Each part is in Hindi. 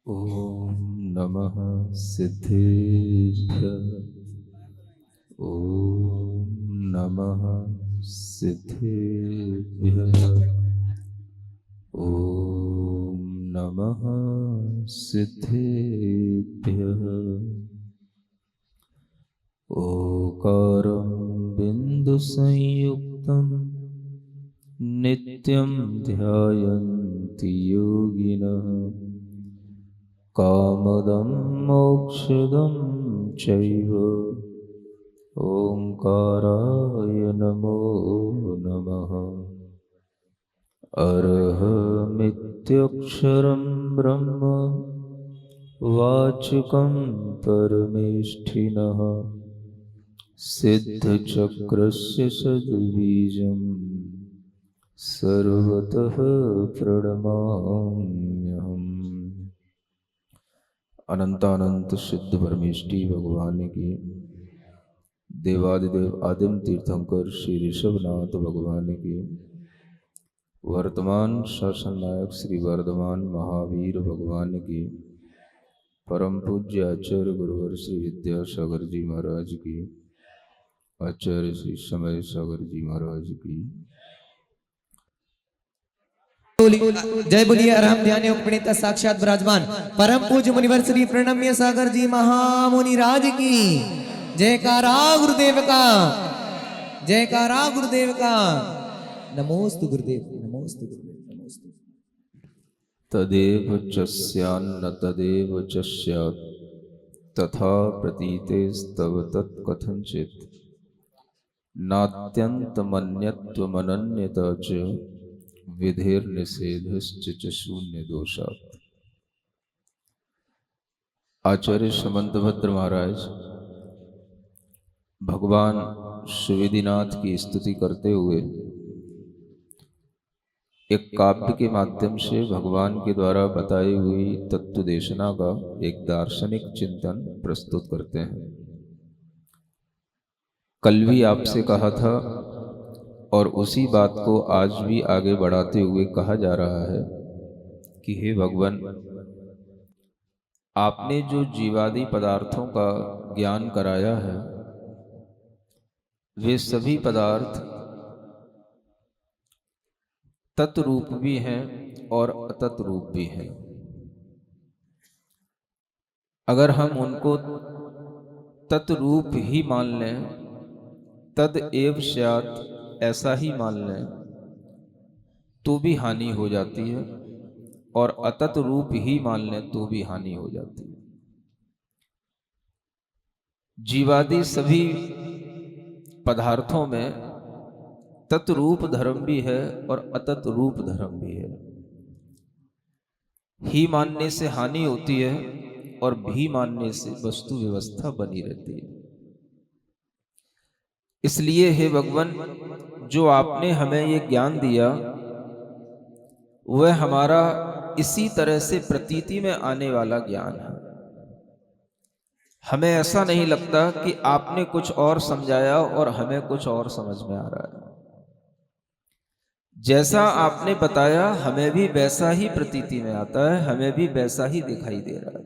ॐ नमः सिद्धेभ्यः। ॐ नमः सिद्धेभ्यः। ॐ नमः सिद्धेभ्यः। ओकारं बिन्दुसंयुक्तं नित्यं ध्यायन्ति योगिनः। कामदं मोक्षदं चैव ओंकाराय नमो नमः। अरहमित्यक्षरं ब्रह्म वाचकं परमेष्ठिनः। सिद्धचक्रस्य सद्बीजं सर्वतः प्रणमाम्यहम्। अनंतानंत सिद्ध परमेष्ठी भगवान की, देवादिदेव आदिम तीर्थंकर श्री ऋषभनाथ भगवान की, वर्तमान शासन नायक श्री वर्धमान महावीर भगवान की, परम पूज्य आचार्य गुरुवर श्री विद्यासागर जी महाराज की, आचार्य श्री समय सागर जी महाराज की। जय बोलिए आराम ध्यान योग प्रणीत साक्षात विराजमान परम पूज्य मुनिवर श्री प्रणम्य सागर जी महामुनि राज की जयकारा गुरुदेव का, जयकारा गुरुदेव का। नमोस्तु गुरुदेव, नमोस्तु गुरुदेव, नमोस्तु। तदेव चस्यान्न तदेव च स्यात् तथा प्रतीतेस्तव तत्कथंचित् नात्यन्तमन्यत्वमनन्यता च विधिर्निषेधश्च शून्य दोषात्। आचार्य समंतभद्र महाराज भगवान सुविधिनाथ की स्तुति करते हुए एक काव्य के माध्यम से भगवान के द्वारा बताई हुई तत्व देशना का एक दार्शनिक चिंतन प्रस्तुत करते हैं। कल भी आपसे कहा था और उसी बात को आज भी आगे बढ़ाते हुए कहा जा रहा है कि हे भगवान, आपने जो जीवादि पदार्थों का ज्ञान कराया है वे सभी पदार्थ तत्रूप भी हैं और अतत्रूप भी हैं। अगर हम उनको तत्रूप ही मान लें, तद एव स्यात् ऐसा ही मान लें तो भी हानि हो जाती है, और अतत रूप ही मान लें तो भी हानि हो जाती है। जीवादि सभी पदार्थों में तत्रूप धर्म भी है और अतत रूप धर्म भी है। ही मानने से हानि होती है और भी मानने से वस्तु व्यवस्था बनी रहती है। इसलिए हे भगवान, जो आपने हमें ये ज्ञान दिया वह हमारा इसी तरह से प्रतीति में आने वाला ज्ञान है। हमें ऐसा नहीं लगता कि आपने कुछ और समझाया और हमें कुछ और समझ में आ रहा है। जैसा आपने बताया हमें भी वैसा ही प्रतीति में आता है, हमें भी वैसा ही दिखाई दे रहा है।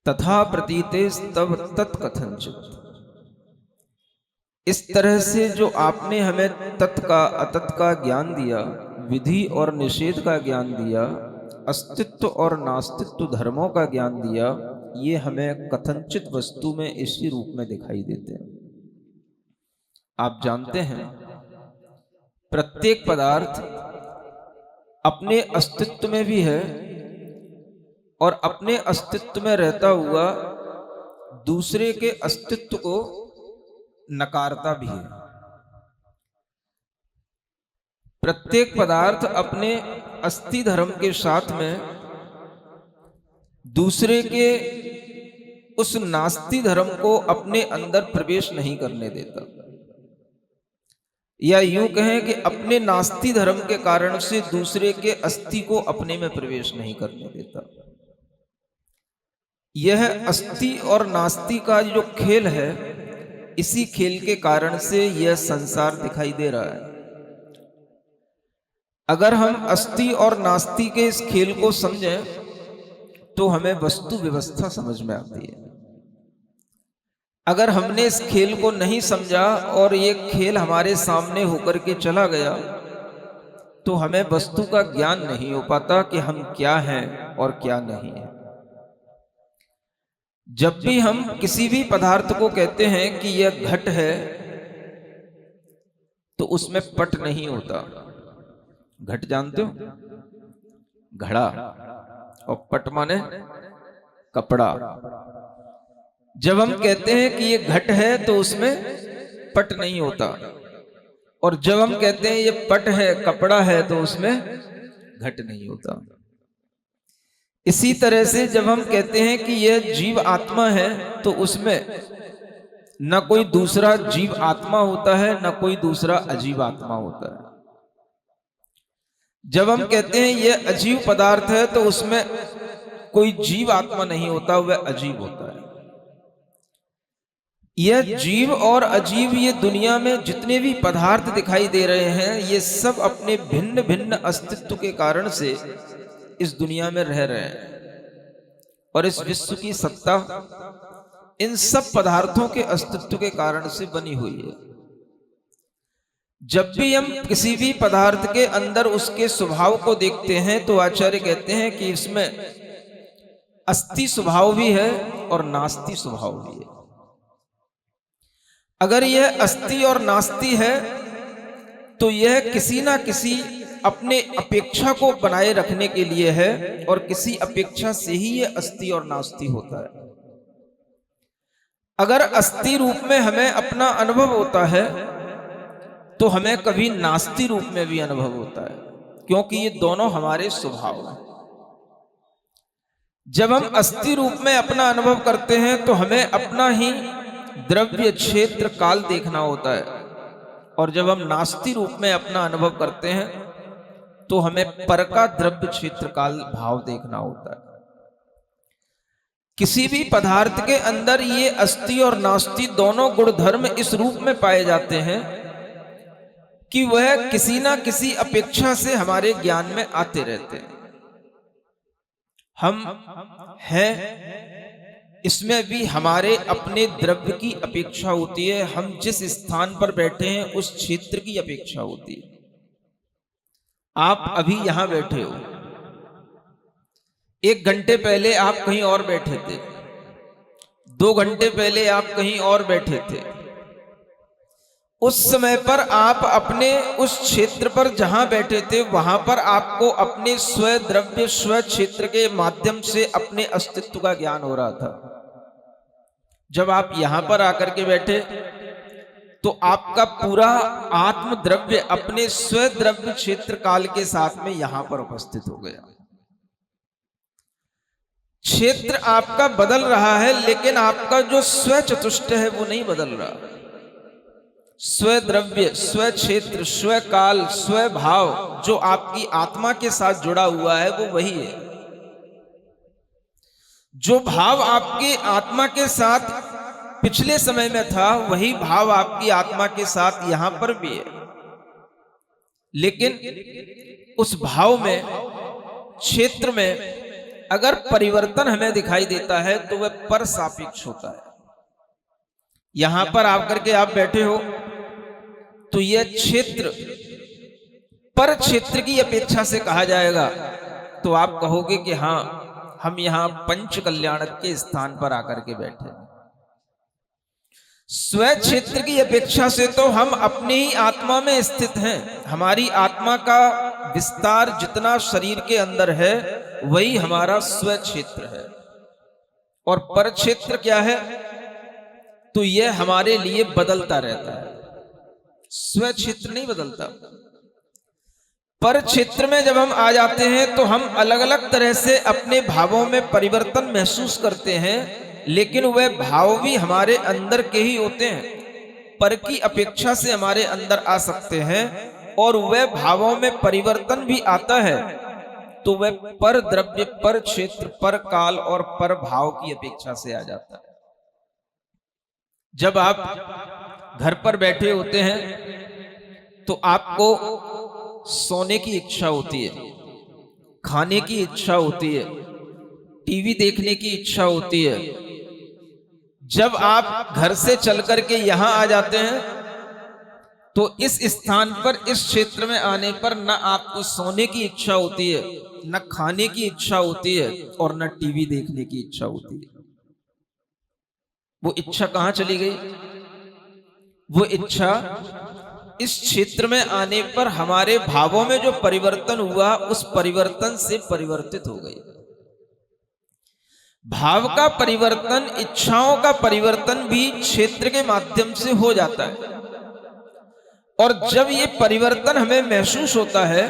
तथा प्रतीतेस्तव तत्कथंचित्, इस तरह से जो आपने हमें तत् का अतत का ज्ञान दिया, विधि और निषेध का ज्ञान दिया, अस्तित्व और नास्तित्व धर्मों का ज्ञान दिया, ये हमें कथनचित वस्तु में इसी रूप में दिखाई देते हैं। आप जानते हैं प्रत्येक पदार्थ अपने अस्तित्व में भी है और अपने अस्तित्व में रहता हुआ दूसरे के अस्तित्व को नकारता भी है। प्रत्येक पदार्थ अपने अस्थि धर्म के साथ में दूसरे के उस नास्ति धर्म को अपने अंदर प्रवेश नहीं करने देता, या यूं कहें कि अपने नास्ति धर्म के कारण से दूसरे के अस्थि को अपने में प्रवेश नहीं करने देता। यह अस्थि और नास्ति का जो खेल है, इसी खेल के कारण से यह संसार दिखाई दे रहा है। अगर हम अस्थि और नास्ति के इस खेल को समझें तो हमें वस्तु व्यवस्था समझ में आती है। अगर हमने इस खेल को नहीं समझा और ये खेल हमारे सामने होकर के चला गया तो हमें वस्तु का ज्ञान नहीं हो पाता कि हम क्या हैं और क्या नहीं है। जब भी हम किसी भी पदार्थ को कहते हैं कि यह घट है तो उसमें पट नहीं होता। घट जानते हो, घड़ा, और पट माने कपड़ा। जब हम कहते हैं कि ये घट है तो उसमें पट नहीं होता, और जब हम कहते हैं ये पट है, कपड़ा है, तो उसमें घट नहीं होता। इसी तरह से जब हम कहते हैं कि यह जीव आत्मा है तो उसमें न कोई दूसरा जीव आत्मा होता है, न कोई दूसरा अजीब आत्मा होता है। जब हम कहते हैं यह अजीब पदार्थ है तो उसमें कोई जीव आत्मा नहीं होता, वह अजीब होता है। यह जीव और अजीब, ये दुनिया में जितने भी पदार्थ दिखाई दे रहे हैं, ये सब अपने भिन्न भिन्न अस्तित्व के कारण से इस दुनिया में रह रहे हैं, और इस विश्व की सत्ता इन सब पदार्थों के अस्तित्व के कारण से बनी हुई है। जब भी हम किसी भी पदार्थ के अंदर उसके स्वभाव को देखते हैं तो आचार्य कहते हैं कि इसमें अस्ति स्वभाव भी है और नास्ति स्वभाव भी है। अगर यह अस्ति और नास्ति है तो यह किसी ना किसी अपने अपेक्षा को बनाए रखने के लिए है, और किसी अपेक्षा से ही यह अस्ति और नास्ति होता है। अगर अस्ति रूप में हमें अपना अनुभव होता है तो हमें कभी नास्ति रूप में भी अनुभव होता है, क्योंकि ये दोनों हमारे स्वभाव हैं। जब हम अस्ति रूप में अपना अनुभव करते हैं तो हमें अपना ही द्रव्य क्षेत्र काल देखना होता है, और जब हम नास्ति रूप में अपना अनुभव करते हैं तो हमें पर का द्रव्य क्षेत्र काल भाव देखना होता है। किसी भी पदार्थ के अंदर ये अस्ति और नास्ति दोनों गुणधर्म इस रूप में पाए जाते हैं कि वह किसी ना किसी अपेक्षा से हमारे ज्ञान में आते रहते हैं। हम हैं, इसमें भी हमारे अपने द्रव्य की अपेक्षा होती है। हम जिस स्थान पर बैठे हैं उस क्षेत्र की अपेक्षा होती है। आप अभी यहां बैठे हो, 1 घंटे पहले आप कहीं और बैठे थे, 2 घंटे पहले आप कहीं और बैठे थे। उस समय पर आप अपने उस क्षेत्र पर जहां बैठे थे वहां पर आपको अपने स्व द्रव्य स्व क्षेत्र के माध्यम से अपने अस्तित्व का ज्ञान हो रहा था। जब आप यहां पर आकर के बैठे तो आपका पूरा आत्म द्रव्य अपने स्व द्रव्य क्षेत्र काल के साथ में यहां पर उपस्थित हो गया। क्षेत्र आपका बदल रहा है, लेकिन आपका जो स्व चतुष्ट है वो नहीं बदल रहा। स्व द्रव्य स्व क्षेत्र स्व काल स्व भाव जो आपकी आत्मा के साथ जुड़ा हुआ है वो वही है। जो भाव आपके आत्मा के साथ पिछले समय में था वही भाव आपकी आत्मा के साथ यहां पर भी है, लेकिन उस भाव में क्षेत्र में अगर परिवर्तन हमें दिखाई देता है तो वह पर सापेक्ष होता है। यहां पर आकर के आप बैठे हो तो यह क्षेत्र पर क्षेत्र की अपेक्षा से कहा जाएगा, तो आप कहोगे कि हां हम यहां पंच कल्याणक के स्थान पर आकर के बैठे। स्व क्षेत्र की अपेक्षा से तो हम अपनी ही आत्मा में स्थित हैं। हमारी आत्मा का विस्तार जितना शरीर के अंदर है वही हमारा स्व क्षेत्र है। और पर क्षेत्र क्या है, तो यह हमारे लिए बदलता रहता है। स्व क्षेत्र नहीं बदलता। पर क्षेत्र में जब हम आ जाते हैं तो हम अलग अलग तरह से अपने भावों में परिवर्तन महसूस करते हैं, लेकिन वह भाव भी हमारे अंदर के ही होते हैं। पर की अपेक्षा से हमारे अंदर आ सकते हैं, और वह भावों में परिवर्तन भी आता है तो वह पर द्रव्य पर क्षेत्र पर काल और पर भाव की अपेक्षा से आ जाता है। जब आप घर पर बैठे होते हैं तो आपको सोने की इच्छा होती है, खाने की इच्छा होती है, टीवी देखने की इच्छा होती है। जब आप घर से चल करके यहां आ जाते हैं तो इस स्थान पर, इस क्षेत्र में आने पर न आपको सोने की इच्छा होती है, न खाने की इच्छा होती है और न टीवी देखने की इच्छा होती है। वो इच्छा कहां चली गई? वो इच्छा इस क्षेत्र में आने पर हमारे भावों में जो परिवर्तन हुआ, उस परिवर्तन से परिवर्तित हो गई। भाव का परिवर्तन, इच्छाओं का परिवर्तन भी क्षेत्र के माध्यम से हो जाता है। और जब ये परिवर्तन हमें महसूस होता है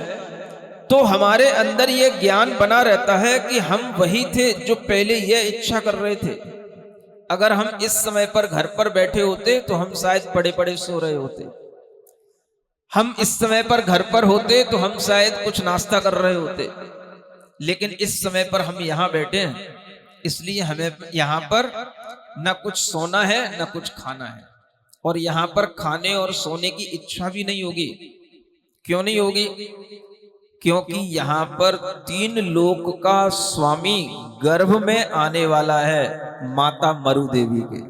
तो हमारे अंदर ये ज्ञान बना रहता है कि हम वही थे जो पहले ये इच्छा कर रहे थे। अगर हम इस समय पर घर पर बैठे होते तो हम शायद पड़े पड़े सो रहे होते। हम इस समय पर घर पर होते तो हम शायद कुछ नाश्ता कर रहे होते। लेकिन इस समय पर हम यहाँ बैठे हैं, इसलिए हमें यहाँ पर न कुछ सोना है न कुछ खाना है, और यहाँ पर खाने और सोने की इच्छा भी नहीं होगी। क्यों नहीं होगी? क्योंकि यहाँ पर 3 लोक का स्वामी गर्भ में आने वाला है, माता मरु देवी के।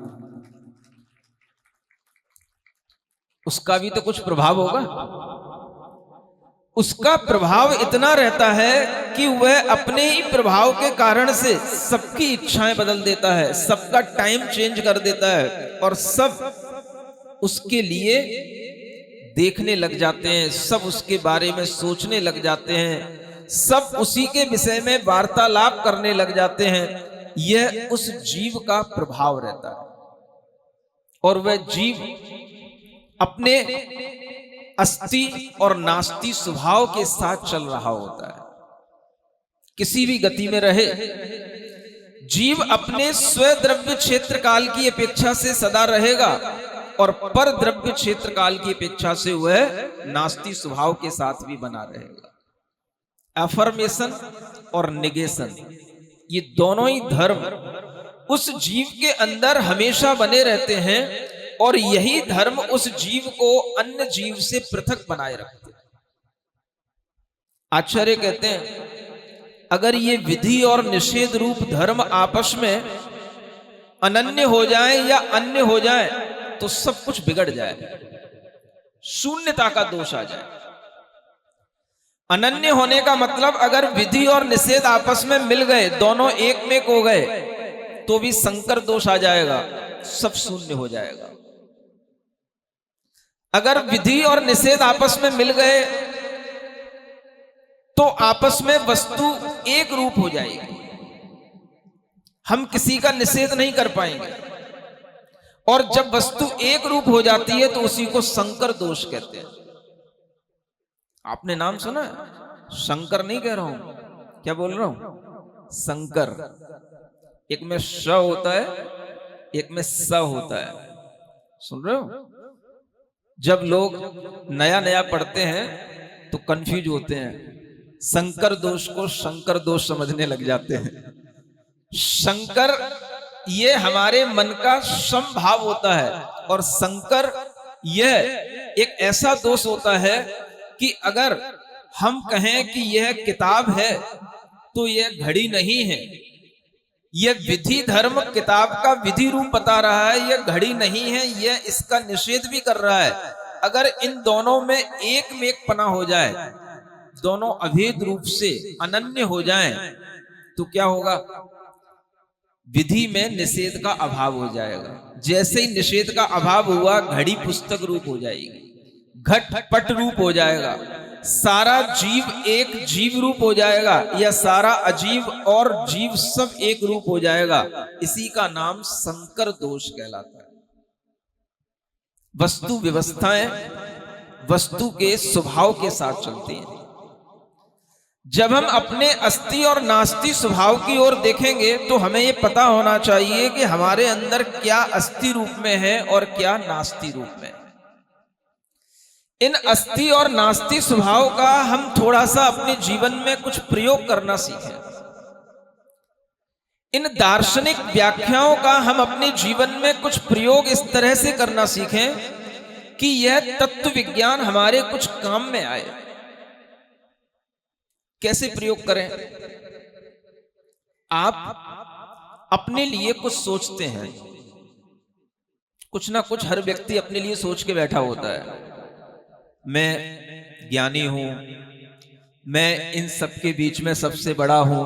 उसका भी तो कुछ प्रभाव होगा। उसका प्रभाव इतना रहता है कि वह अपने ही प्रभाव के कारण से सबकी इच्छाएं बदल देता है, सबका टाइम चेंज कर देता है, और सब उसके लिए देखने लग जाते हैं, सब उसके बारे में सोचने लग जाते हैं, सब उसी के विषय में वार्तालाप करने लग जाते हैं। यह उस जीव का प्रभाव रहता है, और वह जीव अपने अस्ति और नास्ति स्वभाव के साथ चल रहा होता है। किसी भी गति में रहे, जीव अपने स्वद्रव्य क्षेत्र काल की अपेक्षा से सदा रहेगा, और पर द्रव्य क्षेत्र काल की अपेक्षा से वह नास्ति स्वभाव के साथ भी बना रहेगा। अफर्मेशन और निगेशन, ये दोनों ही धर्म उस जीव के अंदर हमेशा बने रहते हैं, और यही धर्म उस जीव को अन्य जीव से पृथक बनाए रखते हैं। आचार्य कहते हैं, अगर ये विधि और निषेध रूप धर्म आपस में अनन्य हो जाए या अन्य हो जाए तो सब कुछ बिगड़ जाए, शून्यता का दोष आ जाए। अनन्य होने का मतलब, अगर विधि और निषेध आपस में मिल गए, दोनों एक में हो गए, तो भी संकर दोष आ जाएगा, सब शून्य हो जाएगा। अगर विधि और निषेध आपस में मिल गए तो आपस में वस्तु एक रूप हो जाएगी, हम किसी का निषेध नहीं कर पाएंगे। और जब वस्तु एक रूप हो जाती है तो उसी को संकर दोष कहते हैं। आपने नाम सुना है? शंकर नहीं कह रहा हूं, क्या बोल रहा हूं? संकर। एक में श होता है, एक में स होता है। सुन रहे हो? जब लोग नया नया पढ़ते हैं तो कंफ्यूज होते हैं, संकर दोष को शंकर दोष समझने लग जाते हैं। शंकर ये हमारे मन का समभाव होता है, और संकर यह एक ऐसा दोष होता है कि अगर हम कहें कि यह किताब है तो यह घड़ी नहीं है। यह विधि धर्म किताब का विधि रूप बता रहा है, यह घड़ी नहीं है, यह इसका निषेध भी कर रहा है। अगर इन दोनों में एक पना हो जाए, दोनों अभेद रूप से अनन्य हो जाएं, तो क्या होगा? विधि में निषेध का अभाव हो जाएगा। जैसे ही निषेध का अभाव हुआ, घड़ी पुस्तक रूप हो जाएगी, घट पट रूप हो जाएगा, सारा जीव एक जीव रूप हो जाएगा, या सारा अजीव और जीव सब एक रूप हो जाएगा। इसी का नाम संकर दोष कहलाता है। वस्तु व्यवस्थाएं वस्तु के स्वभाव के साथ चलती हैं। जब हम अपने अस्ति और नास्ति स्वभाव की ओर देखेंगे तो हमें यह पता होना चाहिए कि हमारे अंदर क्या अस्ति रूप में है और क्या नास्ति रूप में है। इन अस्ति और नास्ति स्वभाव का हम थोड़ा सा अपने जीवन में कुछ प्रयोग करना सीखें। इन दार्शनिक व्याख्याओं का हम अपने जीवन में कुछ प्रयोग इस तरह से करना सीखें कि यह तत्व विज्ञान हमारे कुछ काम में आए। कैसे प्रयोग करें? आप अपने लिए कुछ सोचते हैं, कुछ ना कुछ हर व्यक्ति अपने लिए सोच के बैठा होता है। मैं ज्ञानी हूं, मैं इन सब के बीच में सबसे बड़ा हूं,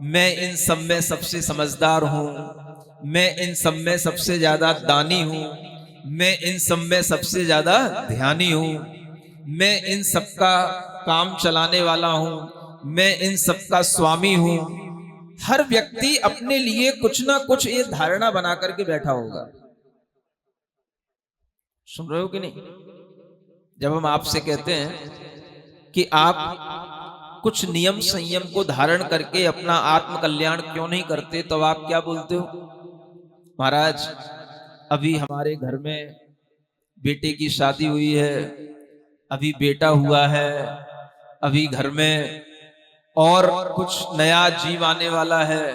मैं इन सब में सबसे समझदार हूं, मैं इन सब में सबसे ज्यादा दानी हूं, मैं इन सब में सबसे ज्यादा ध्यानी हूं, मैं इन सब का काम चलाने वाला हूं, मैं इन सब का स्वामी हूं। हर व्यक्ति अपने लिए कुछ ना कुछ ये धारणा बना करके बैठा होगा। सुन रहे हो कि नहीं? जब हम आपसे कहते हैं कि आप कुछ नियम संयम को धारण करके अपना आत्म कल्याण क्यों नहीं करते, तो आप क्या बोलते हो? महाराज, अभी हमारे घर में बेटे की शादी हुई है, अभी बेटा हुआ है, अभी घर में और कुछ नया जीव आने वाला है,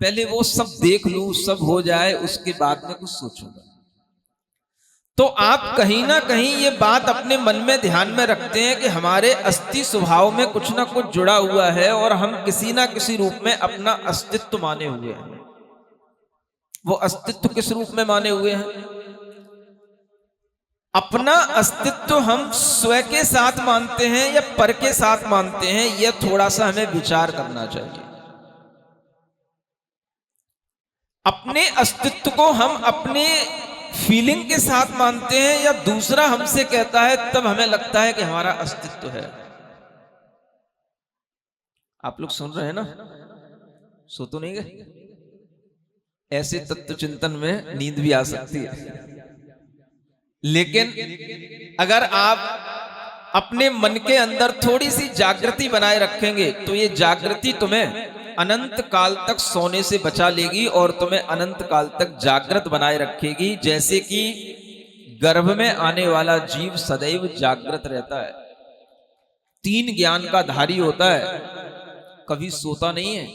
पहले वो सब देख लूं, सब हो जाए, उसके बाद में कुछ सोचूंगा। तो आप कहीं ना कहीं ये बात अपने मन में ध्यान में रखते हैं कि हमारे अस्थि स्वभाव में कुछ ना कुछ जुड़ा हुआ है और हम किसी ना किसी रूप में अपना अस्तित्व माने हुए हैं। वो अस्तित्व किस रूप में माने हुए हैं? अपना अस्तित्व हम स्वयं के साथ मानते हैं या पर के साथ मानते हैं, यह थोड़ा सा हमें विचार करना चाहिए। अपने अस्तित्व को हम अपने फीलिंग के साथ मानते हैं या दूसरा हमसे कहता है तब हमें लगता है कि हमारा अस्तित्व है। आप लोग सुन रहे हैं ना? सो तो नहीं गए? ऐसे तत्व चिंतन में नींद भी आ सकती है, लेकिन अगर आप अपने मन के अंदर थोड़ी सी जागृति बनाए रखेंगे तो ये जागृति तुम्हें अनंत काल तक सोने से बचा लेगी और तुम्हें अनंत काल तक जागृत बनाए रखेगी। जैसे कि गर्भ में आने वाला जीव सदैव जागृत रहता है, 3 ज्ञान का धारी होता है, कभी सोता नहीं है,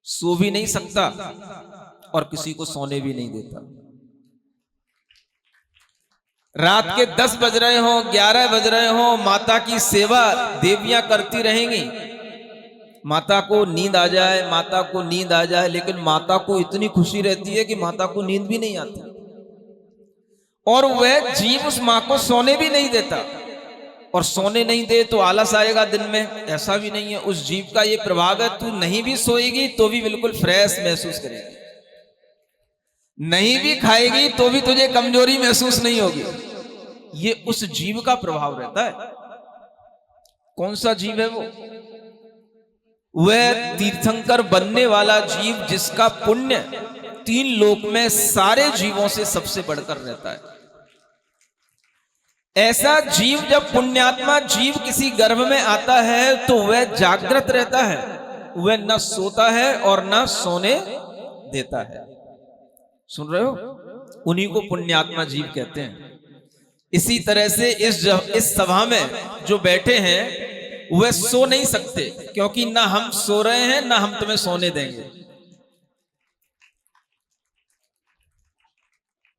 सो भी नहीं सकता और किसी को सोने भी नहीं देता। रात के 10 बज रहे हो, 11 बज रहे हो, माता की सेवा देवियां करती रहेंगी, माता को नींद आ जाए, माता को नींद आ जाए, लेकिन माता को इतनी खुशी रहती है कि माता को नींद भी नहीं आती और वह जीव उस मां को सोने भी नहीं देता। और सोने नहीं दे तो आलस आएगा दिन में, ऐसा भी नहीं है। उस जीव का ये प्रभाव है, तू नहीं भी सोएगी तो भी बिल्कुल फ्रेश महसूस करेगी, नहीं भी खाएगी तो भी तुझे कमजोरी महसूस नहीं होगी। ये उस जीव का प्रभाव रहता है। कौन सा जीव है वो? वह तीर्थंकर बनने वाला जीव जिसका पुण्य 3 लोक में सारे जीवों से सबसे बढ़कर रहता है। ऐसा जीव, जब पुण्यात्मा जीव किसी गर्भ में आता है तो वह जागृत रहता है, वह न सोता है और न सोने देता है। सुन रहे हो? उन्हीं को पुण्यात्मा जीव कहते हैं। इसी तरह से इस सभा में जो बैठे हैं वह सो नहीं सकते, क्योंकि ना हम सो रहे हैं ना हम तुम्हें सोने देंगे।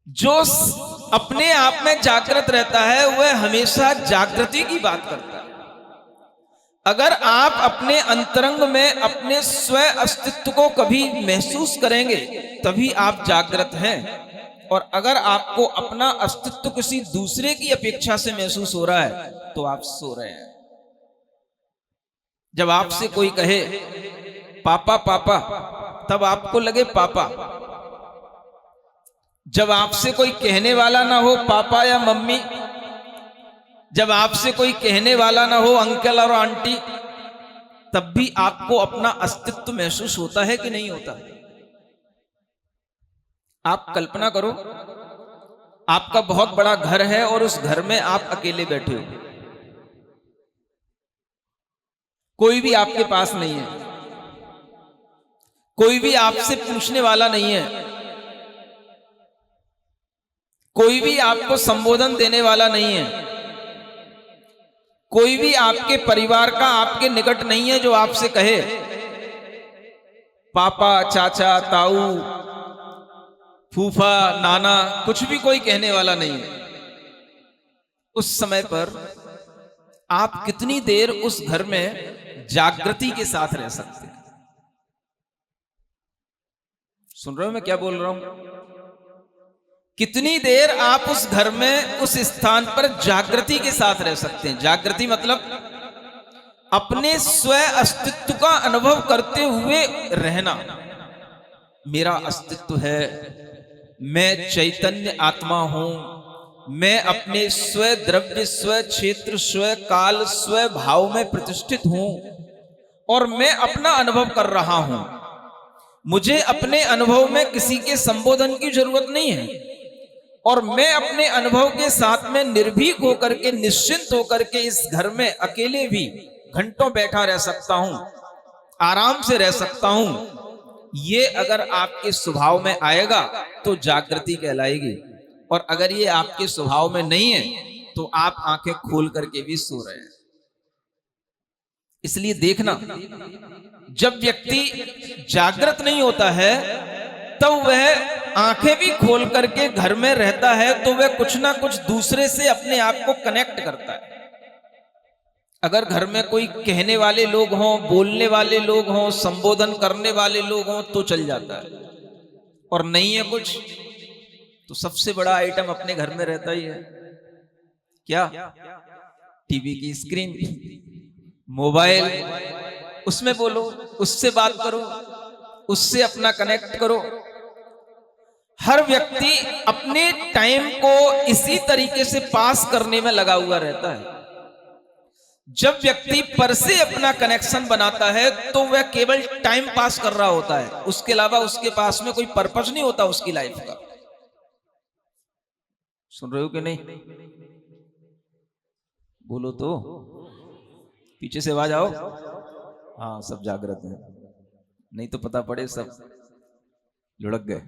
जो अपने आप में जागृत रहता है वह हमेशा जागृति की बात करता है। अगर आप अपने अंतरंग में अपने स्वयं अस्तित्व को कभी महसूस करेंगे तभी आप जागृत हैं, और अगर आपको अपना अस्तित्व किसी दूसरे की अपेक्षा से महसूस हो रहा है तो आप सो रहे हैं। जब आपसे कोई कहे पापा पापा, तब आपको लगे पापा। जब आपसे कोई कहने वाला ना हो पापा या मम्मी, जब आपसे कोई कहने वाला ना हो अंकल और आंटी, तब भी आपको अपना अस्तित्व महसूस होता है कि नहीं होता? आप कल्पना करो, आपका बहुत बड़ा घर है और उस घर में आप अकेले बैठे हो, कोई भी आपके पास नहीं है, कोई भी आपसे पूछने वाला नहीं है, कोई भी आपको संबोधन देने वाला नहीं है, कोई भी आपके परिवार का आपके निकट नहीं है जो आपसे कहे पापा, चाचा, ताऊ, फूफा, नाना, कुछ भी कोई कहने वाला नहीं है। उस समय पर आप कितनी देर उस घर में जागृति के साथ रह सकते हैं? सुन रहे हो मैं क्या बोल रहा हूं? कितनी देर आप उस घर में, उस स्थान पर जागृति के साथ रह सकते हैं? जागृति मतलब अपने स्व अस्तित्व का अनुभव करते हुए रहना। मेरा अस्तित्व है, मैं चैतन्य आत्मा हूं, मैं अपने स्व द्रव्य, स्व क्षेत्र, स्व काल, स्व भाव में प्रतिष्ठित हूं और मैं अपना अनुभव कर रहा हूं। मुझे अपने अनुभव में किसी के संबोधन की जरूरत नहीं है और मैं अपने अनुभव के साथ में निर्भीक होकर के, निश्चिंत होकर के इस घर में अकेले भी घंटों बैठा रह सकता हूं, आराम से रह सकता हूं। ये अगर आपके स्वभाव में आएगा तो जागृति कहलाएगी, और अगर ये आपके स्वभाव में नहीं है तो आप आंखें खोल करके भी सो रहे हैं। इसलिए देखना, जब व्यक्ति जागृत नहीं होता है तब वह आंखें भी खोल करके घर में रहता है तो वह कुछ ना कुछ दूसरे से अपने आप को कनेक्ट करता है। अगर घर में कोई कहने वाले लोग हों, बोलने वाले लोग हों, संबोधन करने वाले लोग हों तो चल जाता है, और नहीं है कुछ तो सबसे बड़ा आइटम अपने घर में रहता ही है क्या? टीवी की स्क्रीन, मोबाइल, उसमें बोलो, उससे बात करो, उससे अपना कनेक्ट करो। हर व्यक्ति अपने टाइम को इसी तरीके से पास करने में लगा हुआ रहता है। जब व्यक्ति पर से अपना कनेक्शन बनाता है तो वह केवल टाइम पास कर रहा होता है, उसके अलावा उसके पास में कोई पर्पस नहीं होता उसकी लाइफ का। सुन रहे हो कि नहीं? बोलो तो, पीछे से आवाज आओ। हाँ, सब जागृत हैं, नहीं तो पता पड़े सब लुढ़क गए।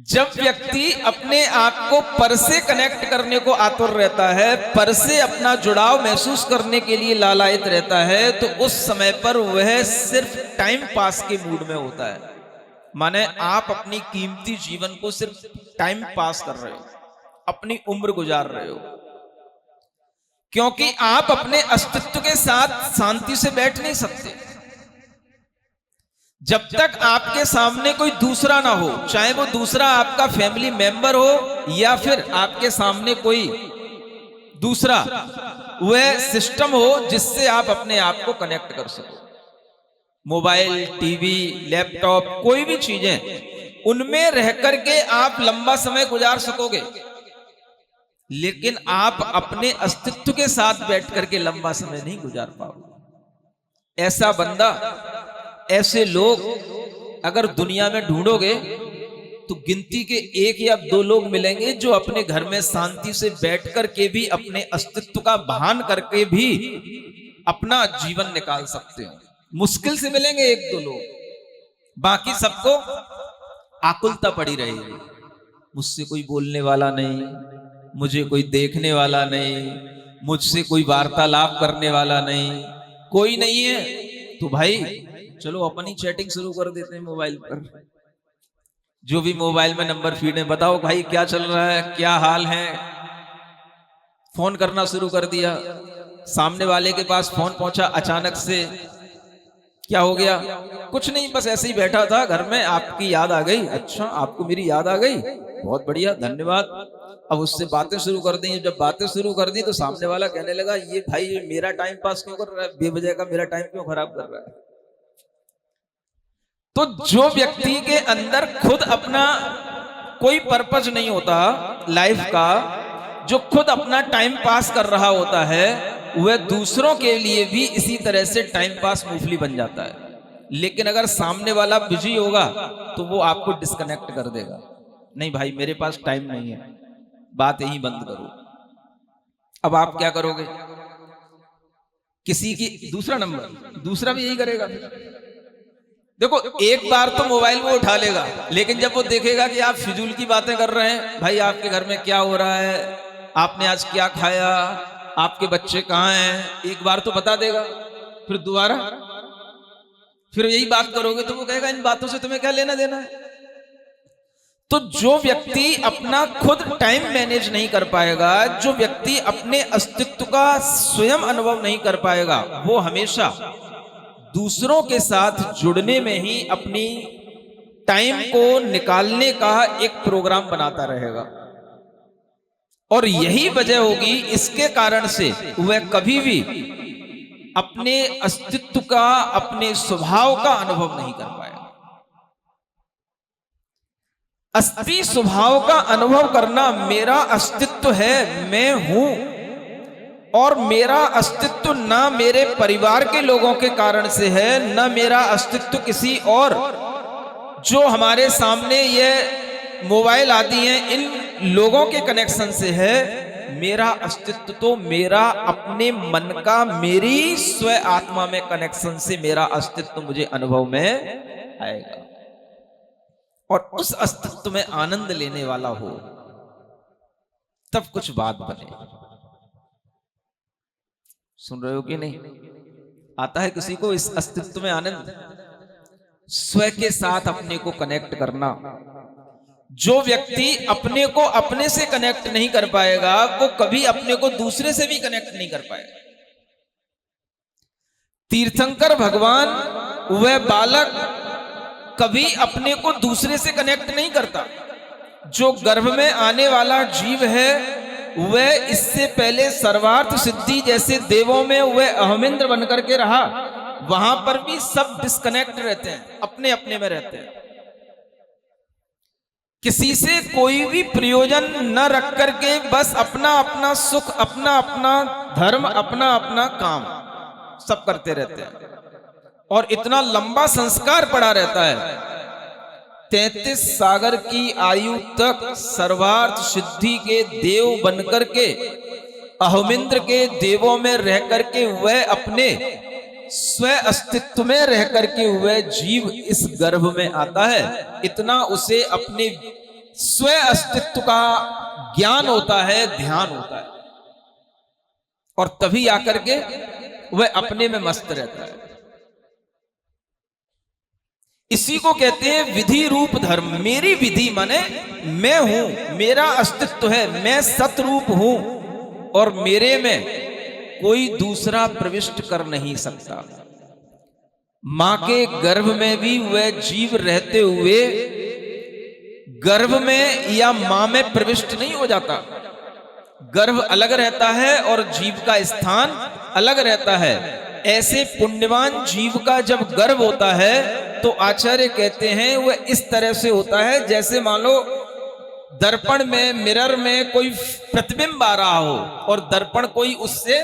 जब व्यक्ति अपने आप को पर से कनेक्ट करने को आतुर रहता है, पर से अपना जुड़ाव महसूस करने के लिए लालायित रहता है, तो उस समय पर वह सिर्फ टाइम पास के मूड में होता है। माने आप अपनी कीमती जीवन को सिर्फ टाइम पास कर रहे हो, अपनी उम्र गुजार रहे हो, क्योंकि आप अपने अस्तित्व के साथ शांति से बैठ नहीं सकते। जब तक आपके सामने कोई दूसरा ना हो, चाहे वो दूसरा आपका फैमिली मेंबर हो या फिर आपके सामने कोई दूसरा वह सिस्टम हो जिससे आप अपने आप को कनेक्ट कर सको, मोबाइल, टीवी, लैपटॉप, कोई भी चीजें, उनमें रह करके आप लंबा समय गुजार सकोगे, लेकिन आप अपने अस्तित्व के साथ बैठ करके लंबा समय नहीं गुजार पाओगे। ऐसा बंदा, ऐसे लोग अगर दुनिया में ढूंढोगे तो गिनती के 1 या 2 लोग मिलेंगे जो अपने घर में शांति से बैठ करके भी अपने अस्तित्व का भान करके भी अपना जीवन निकाल सकते हो। मुश्किल से मिलेंगे 1-2 लोग, बाकी सबको आकुलता पड़ी रहेगी। मुझसे कोई बोलने वाला नहीं, मुझे कोई देखने वाला नहीं, मुझसे कोई वार्तालाप करने वाला नहीं, कोई नहीं है तो भाई चलो अपनी चैटिंग शुरू कर देते हैं मोबाइल पर। जो भी मोबाइल में नंबर फीड है, बताओ भाई क्या चल रहा है, क्या हाल है। फोन करना शुरू कर दिया, सामने वाले के पास फोन पहुंचा, अचानक से क्या हो गया? कुछ नहीं, बस ऐसे ही बैठा था घर में, आपकी याद आ गई। अच्छा, आपको मेरी याद आ गई, बहुत बढ़िया, धन्यवाद। अब उससे बातें शुरू कर दी। जब बातें शुरू कर दी तो सामने वाला कहने लगा, ये भाई ये मेरा टाइम पास क्यों कर रहा है, बेवजह का मेरा टाइम क्यों खराब कर रहा है। तो जो व्यक्ति के अंदर खुद अपना कोई पर्पस नहीं होता लाइफ का, जो खुद अपना टाइम पास कर रहा होता है, वह दूसरों के लिए भी इसी तरह से टाइम पास मूफली बन जाता है। लेकिन अगर सामने वाला बिजी होगा तो वो आपको डिस्कनेक्ट कर देगा। नहीं भाई, मेरे पास टाइम नहीं है, बात यही बंद करो। अब आप क्या करोगे? किसी की दूसरा नंबर, दूसरा भी यही करेगा। देखो, एक बार तो मोबाइल वो उठा लेगा, लेकिन जब वो देखेगा कि आप फिजूल की बातें कर रहे हैं, भाई आपके घर में क्या हो रहा है, आपने आज क्या खाया, आपके बच्चे कहाँ हैं, एक बार तो बता देगा। फिर दोबारा फिर यही बात करोगे तो वो कहेगा इन बातों से तुम्हें क्या लेना देना है। तो जो व्यक्ति अपना खुद टाइम मैनेज नहीं कर पाएगा, जो व्यक्ति अपने अस्तित्व का स्वयं अनुभव नहीं कर पाएगा, वो हमेशा दूसरों के साथ जुड़ने में ही अपनी टाइम को निकालने का एक प्रोग्राम बनाता रहेगा। और यही वजह होगी, इसके कारण से वह कभी भी अपने अस्तित्व का, अपने स्वभाव का अनुभव नहीं कर पाएगा। असली स्वभाव का अनुभव करना, मेरा अस्तित्व है, मैं हूं, और मेरा अस्तित्व ना मेरे परिवार के लोगों के कारण से है, ना मेरा अस्तित्व किसी और जो हमारे सामने ये मोबाइल आदि हैं इन लोगों के कनेक्शन से है। मेरा अस्तित्व तो मेरा अपने मन का, मेरी स्व आत्मा में कनेक्शन से मेरा अस्तित्व मुझे अनुभव में आएगा। और उस अस्तित्व में आनंद लेने वाला हो तब कुछ बात बने। सुन रहे हो कि नहीं? आता है किसी को इस अस्तित्व में आनंद? स्व के साथ अपने को कनेक्ट करना। जो व्यक्ति अपने को अपने से कनेक्ट नहीं कर पाएगा, वो कभी अपने को दूसरे से भी कनेक्ट नहीं कर पाएगा। तीर्थंकर भगवान, वह बालक कभी अपने को दूसरे से कनेक्ट नहीं करता। जो गर्भ में आने वाला जीव है, वह इससे पहले सर्वार्थ सिद्धि जैसे देवों में वह अहमिंद्र बनकर के रहा। वहां पर भी सब डिस्कनेक्ट रहते हैं, अपने अपने में रहते हैं। किसी से कोई भी प्रयोजन न रख करके बस अपना अपना सुख, अपना अपना धर्म, अपना अपना काम सब करते रहते हैं। और इतना लंबा संस्कार पड़ा रहता है। 33 सागर की आयु तक सर्वार्थ सिद्धि के देव बनकर के, अहमिंद्र के देवों में रह करके, वह अपने स्व अस्तित्व में रह करके वह जीव इस गर्भ में आता है। इतना उसे अपने स्व अस्तित्व का ज्ञान होता है, ध्यान होता है, और तभी आकर के वह अपने में मस्त रहता है। इसी को कहते हैं विधि रूप धर्म। मेरी विधि माने मैं हूं, मेरा अस्तित्व है, मैं सतरूप हूं, और मेरे में कोई दूसरा प्रविष्ट कर नहीं सकता। मां के गर्भ में भी वह जीव रहते हुए गर्भ में या मां में प्रविष्ट नहीं हो जाता। गर्भ अलग रहता है और जीव का स्थान अलग रहता है। ऐसे पुण्यवान जीव का जब गर्भ होता है तो आचार्य कहते हैं वह इस तरह से होता है जैसे मान लो दर्पण में, मिरर में कोई प्रतिबिंब आ रहा हो और दर्पण कोई उससे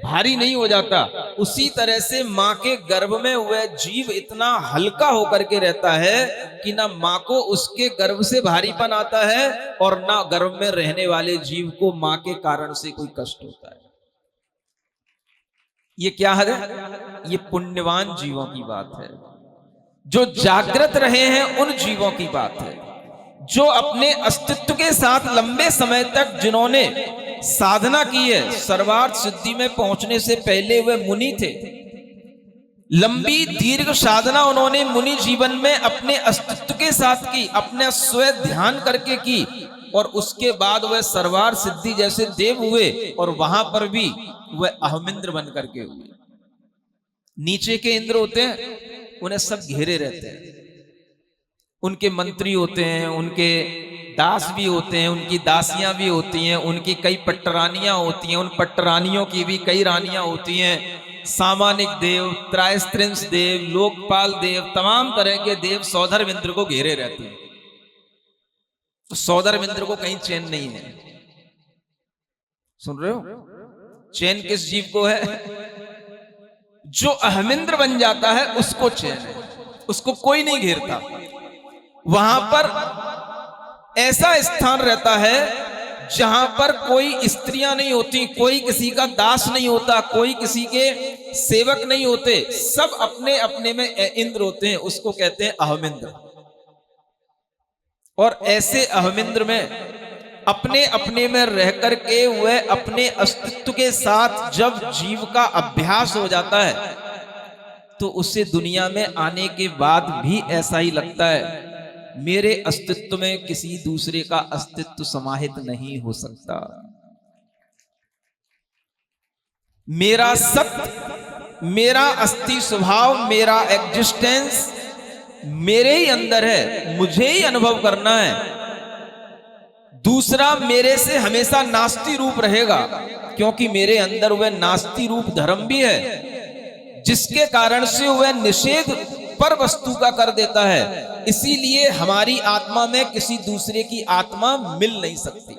भारी नहीं हो जाता। उसी तरह से मां के गर्भ में वह जीव इतना हल्का होकर के रहता है कि ना मां को उसके गर्भ से भारीपन आता है और ना गर्भ में रहने वाले जीव को मां के कारण से कोई कष्ट होता है। ये क्या है? ये पुण्यवान जीवों की बात है। जो जागृत रहे हैं उन जीवों की बात है। जो अपने अस्तित्व के साथ लंबे समय तक जिन्होंने साधना की है, सर्वार्थ सिद्धि में पहुंचने से पहले वे मुनि थे। लंबी दीर्घ साधना उन्होंने मुनि जीवन में अपने अस्तित्व के साथ की, अपने स्व ध्यान करके की, और उसके बाद वह सर्वार्थ सिद्धि जैसे देव हुए और वहां पर भी वह अहमिंद्र बन करके हुए। नीचे के इंद्र होते हैं, उन्हें सब घेरे रहते हैं। उनके मंत्री होते हैं, उनके दास भी होते हैं, उनकी दासियां भी होती हैं, उनकी कई पट्टरानियां होती हैं, उन पट्टरानियों की भी कई रानियां होती हैं। सामानिक देव, त्रायस्त्रिंश देव, लोकपाल देव, तमाम तरह के देव सौधर्मिंद्र को घेरे रहते हैं। तो सौधर्मिंद्र को कहीं चैन नहीं है। सुन रहे हो? चैन किस जीव को है? जो अहमिंद्र बन जाता है उसको चैन है, उसको कोई नहीं घेरता। वहां पर ऐसा स्थान रहता है जहां पर कोई स्त्रियां नहीं होती, कोई किसी का दास नहीं होता, कोई किसी के सेवक नहीं होते, सब अपने अपने में इंद्र होते हैं। उसको कहते हैं अहमिंद्र। और ऐसे अहमिंद्र में अपने अपने में रह करके वह अपने अस्तित्व के साथ जब जीव का अभ्यास हो जाता है तो उसे दुनिया में आने के बाद भी ऐसा ही लगता है, मेरे अस्तित्व में किसी दूसरे का अस्तित्व समाहित नहीं हो सकता। मेरा सत्य, मेरा अस्थि स्वभाव, मेरा एग्जिस्टेंस मेरे ही अंदर है, मुझे ही अनुभव करना है। दूसरा मेरे से हमेशा नास्ति रूप रहेगा, क्योंकि मेरे अंदर वह नास्ति रूप धर्म भी है, जिसके कारण से वह निषेध पर वस्तु का कर देता है। इसीलिए हमारी आत्मा में किसी दूसरे की आत्मा मिल नहीं सकती।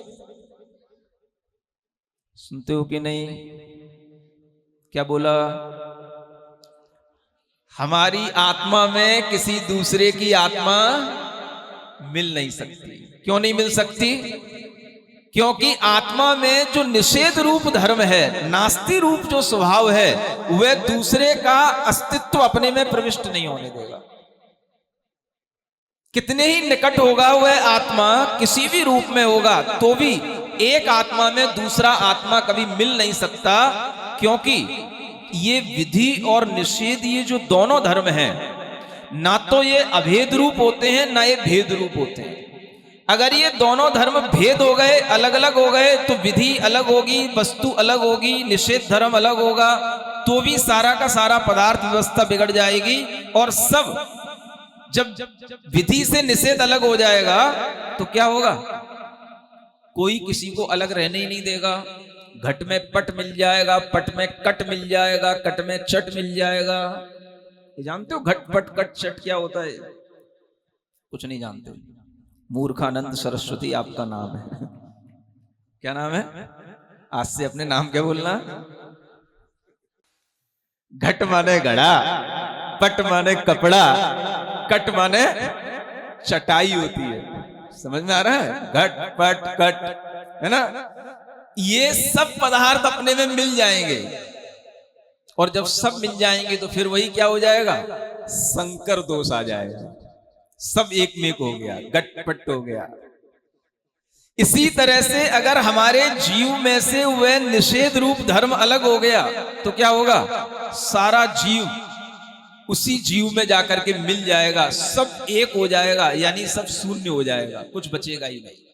सुनते हो कि नहीं? क्या बोला? हमारी आत्मा में किसी दूसरे की आत्मा मिल नहीं सकती। क्यों नहीं मिल सकती? क्योंकि आत्मा में जो निषेध रूप धर्म है, नास्ति रूप जो स्वभाव है, वह दूसरे का अस्तित्व अपने में प्रविष्ट नहीं होने देगा। कितने ही निकट होगा वह आत्मा, किसी भी रूप में होगा, तो भी एक आत्मा में दूसरा आत्मा कभी मिल नहीं सकता। क्योंकि ये विधि और निषेध, ये जो दोनों धर्म हैं, ना तो ये अभेद रूप होते हैं, ना ये भेद रूप होते हैं। अगर ये दोनों धर्म भेद हो गए, अलग अलग हो गए, तो विधि अलग होगी, वस्तु अलग होगी, निषेध धर्म अलग होगा, तो भी सारा का सारा पदार्थ व्यवस्था बिगड़ जाएगी। और सब जब विधि से निषेध अलग हो जाएगा तो क्या होगा? कोई किसी को अलग रहने ही नहीं देगा। घट में पट मिल जाएगा, पट में कट मिल जाएगा, कट में चट मिल जाएगा। ये जानते हो घट पट कट चट क्या होता है? कुछ नहीं जानते। मूर्खानंद सरस्वती आपका नाम है। क्या नाम है? आज से अपने नाम क्या बोलना? घट माने घड़ा, पट माने कपड़ा, कट माने चटाई होती है। समझ में आ रहा है? घट पट कट, है ना? ये सब पदार्थ अपने में मिल जाएंगे, और जब सब मिल जाएंगे तो फिर वही क्या हो जाएगा? संकर दोष आ जाएगा। सब एक में हो गया, गटपट हो गया। इसी तरह से अगर हमारे जीव में से वह निषेध रूप धर्म अलग हो गया तो क्या होगा? सारा जीव उसी जीव में जाकर के मिल जाएगा, सब एक हो जाएगा, यानी सब शून्य हो जाएगा, कुछ बचेगा ही नहीं।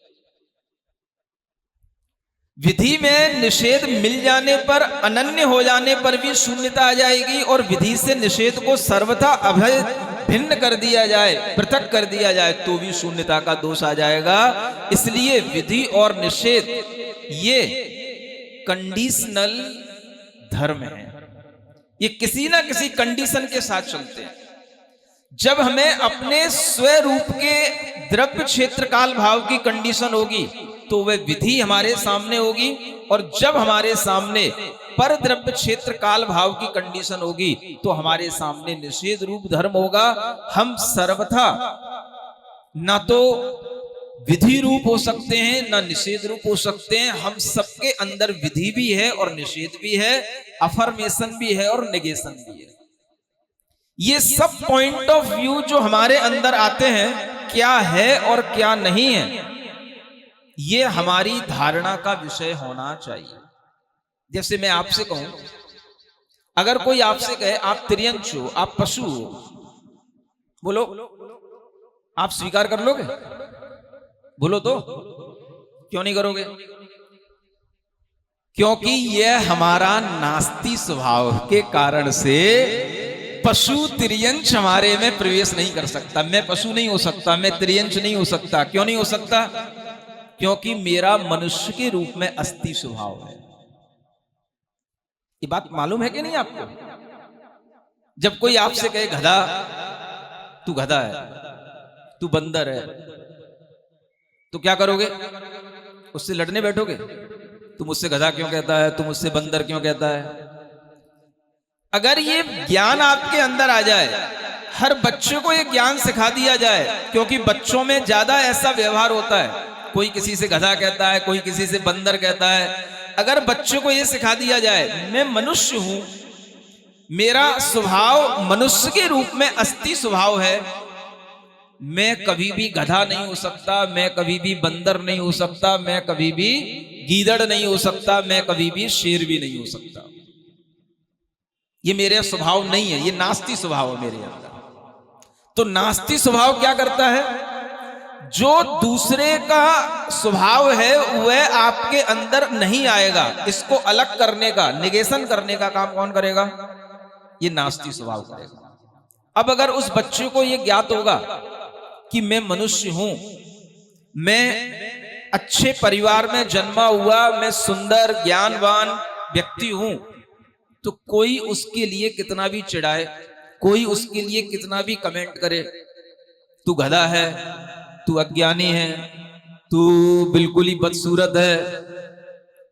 विधि में निषेध मिल जाने पर, अनन्य हो जाने पर भी शून्यता आ जाएगी, और विधि से निषेध को सर्वथा अभय भिन्न कर दिया जाए, पृथक कर दिया जाए, तो भी शून्यता का दोष आ जाएगा। इसलिए विधि और निषेध ये कंडीशनल धर्म है, ये किसी ना किसी कंडीशन के साथ चलते हैं। जब हमें अपने स्वरूप के द्रव्य क्षेत्र काल भाव की कंडीशन होगी तो वह विधि हमारे सामने होगी, और जब हमारे सामने पर द्रव्य क्षेत्र काल भाव की कंडीशन होगी तो हमारे सामने निषेध रूप धर्म होगा। हम सर्वथा ना तो विधि रूप हो सकते हैं, ना निषेध रूप हो सकते हैं। हम सबके अंदर विधि भी है और निषेध भी है, अफर्मेशन भी है और नेगेशन भी है। ये सब पॉइंट ऑफ व्यू जो हमारे अंदर आते हैं, क्या है और क्या नहीं है, ये हमारी धारणा का विषय होना चाहिए। जैसे मैं आपसे कहूं, अगर कोई आपसे कहे आप त्रियंश हो, आप पशु हो, बोलो आप स्वीकार कर लोगे? बोलो तो। क्यों नहीं करोगे? क्योंकि यह हमारा नास्ति स्वभाव के कारण से पशु त्रियंश हमारे में प्रवेश नहीं कर सकता। मैं पशु नहीं हो सकता, मैं त्रियंश नहीं हो सकता। क्यों नहीं हो सकता? क्योंकि मेरा मनुष्य के रूप में अस्थि स्वभाव है। ये बात मालूम है कि नहीं आपको? जब कोई आपसे कहे गधा, तू गधा है, तू बंदर है, तो क्या करोगे? उससे लड़ने बैठोगे? तू मुझसे गधा क्यों कहता है, तू मुझसे बंदर क्यों कहता है? अगर ये ज्ञान आपके अंदर आ जाए, हर बच्चे को ये ज्ञान सिखा दिया जाए, क्योंकि बच्चों में ज्यादा ऐसा व्यवहार होता है, कोई किसी से गधा कहता है, कोई किसी से बंदर कहता है। अगर बच्चों को ये सिखा दिया जाए मैं मनुष्य हूं, मेरा स्वभाव मनुष्य के रूप में अस्थि स्वभाव है, मैं कभी भी गधा नहीं हो सकता, मैं कभी भी बंदर नहीं हो सकता, मैं कभी भी गीदड़ नहीं हो सकता, मैं कभी भी शेर भी नहीं हो सकता, ये मेरे स्वभाव नहीं है, ये नास्ति स्वभाव है मेरे अंदर। तो नास्ति स्वभाव क्या करता है? जो दूसरे का स्वभाव है वह आपके अंदर नहीं आएगा, इसको अलग करने का, निगेशन करने का काम कौन करेगा? ये नास्ति स्वभाव करेगा। अब अगर उस बच्चे को यह ज्ञात होगा कि मैं मनुष्य हूं, मैं अच्छे परिवार में जन्मा हुआ, मैं सुंदर ज्ञानवान व्यक्ति हूं, तो कोई उसके लिए कितना भी चिढ़ाए, कोई उसके लिए कितना भी कमेंट करे, तू गधा है, तू अज्ञानी है, तू बिल्कुल ही बदसूरत है,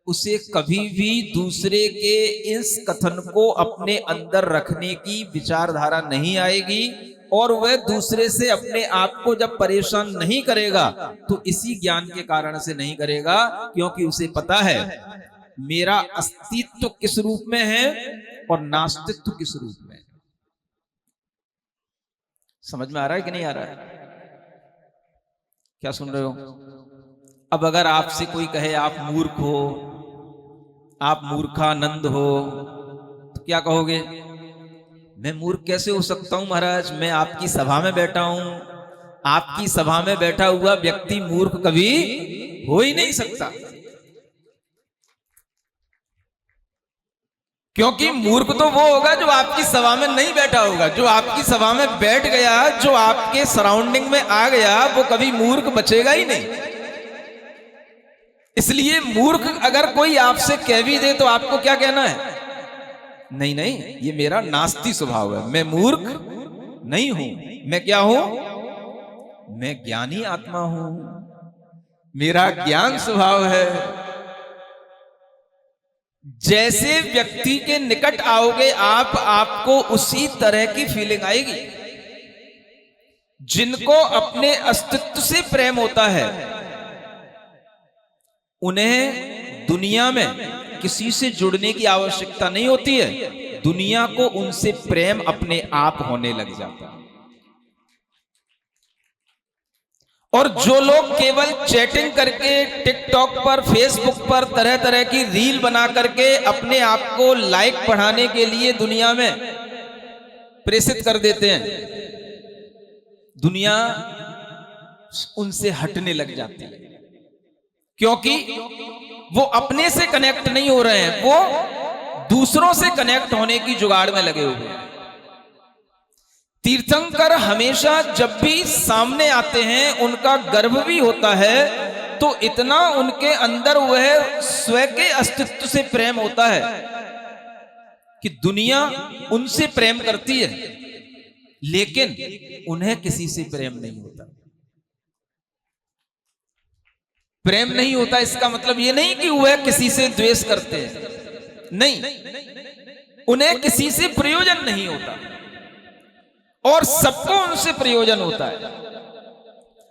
उसे कभी भी दूसरे के इस कथन को अपने अंदर रखने की विचारधारा नहीं आएगी, और वह दूसरे से अपने आप को जब परेशान नहीं करेगा तो इसी ज्ञान के कारण से नहीं करेगा, क्योंकि उसे पता है मेरा अस्तित्व किस रूप में है और नास्तित्व किस रूप में है। समझ में आ रहा है कि नहीं आ रहा है? क्या सुन रहे हो? अब अगर आपसे कोई कहे आप मूर्ख हो, आप मूर्खानंद हो, तो क्या कहोगे? मैं मूर्ख कैसे हो सकता हूं महाराज, मैं आपकी सभा में बैठा हूं। आपकी सभा में बैठा हुआ व्यक्ति मूर्ख कभी हो ही नहीं सकता, क्योंकि मूर्ख तो वो होगा जो आपकी सभा में नहीं बैठा होगा। जो आपकी सभा में बैठ गया, जो आपके सराउंडिंग में आ गया, वो कभी मूर्ख बचेगा ही नहीं। इसलिए मूर्ख अगर कोई आपसे कह भी दे तो आपको क्या कहना है? नहीं नहीं, ये मेरा नास्ती स्वभाव है, मैं मूर्ख नहीं हूं। मैं क्या हूं? मैं ज्ञानी आत्मा हूं, मेरा ज्ञान स्वभाव है। जैसे व्यक्ति के निकट आओगे आप, आपको उसी तरह की फीलिंग आएगी। जिनको अपने अस्तित्व से प्रेम होता है, उन्हें दुनिया में किसी से जुड़ने की आवश्यकता नहीं होती है, दुनिया को उनसे प्रेम अपने आप होने लग जाता है। और जो लोग केवल चैटिंग करके टिकटॉक पर, फेसबुक पर तरह तरह की रील बना करके अपने आप को लाइक बढ़ाने के लिए दुनिया में प्रेषित कर देते हैं, दुनिया उनसे हटने लग जाती है, क्योंकि वो अपने से कनेक्ट नहीं हो रहे हैं, वो दूसरों से कनेक्ट होने की जुगाड़ में लगे हुए हैं। तीर्थंकर हमेशा जब भी सामने आते हैं, उनका गर्व भी होता है, तो इतना उनके अंदर वह स्वयं के अस्तित्व से प्रेम होता है कि दुनिया उनसे प्रेम करती है, लेकिन उन्हें किसी से प्रेम नहीं होता। प्रेम नहीं होता इसका मतलब यह नहीं कि वह किसी से द्वेष करते हैं, नहीं, उन्हें किसी से प्रयोजन नहीं होता, और सबको उनसे प्रयोजन होता है।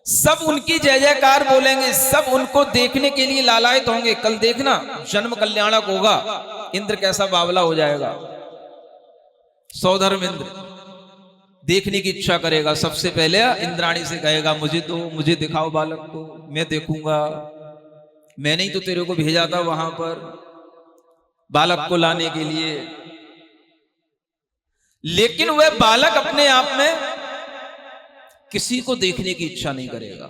सब उनकी जय जयकार बोलेंगे, सब उनको देखने के लिए लालायित होंगे। कल देखना जन्म कल्याणक होगा, इंद्र कैसा बावला हो जाएगा। सौधर्म इंद्र देखने की इच्छा करेगा, सबसे पहले इंद्राणी से कहेगा मुझे तो, मुझे दिखाओ बालक को, मैं देखूंगा। मैंने ही तो तेरे को भेजा था वहां पर बालक को लाने के लिए। लेकिन वह बालक अपने आप में किसी को देखने की इच्छा नहीं करेगा।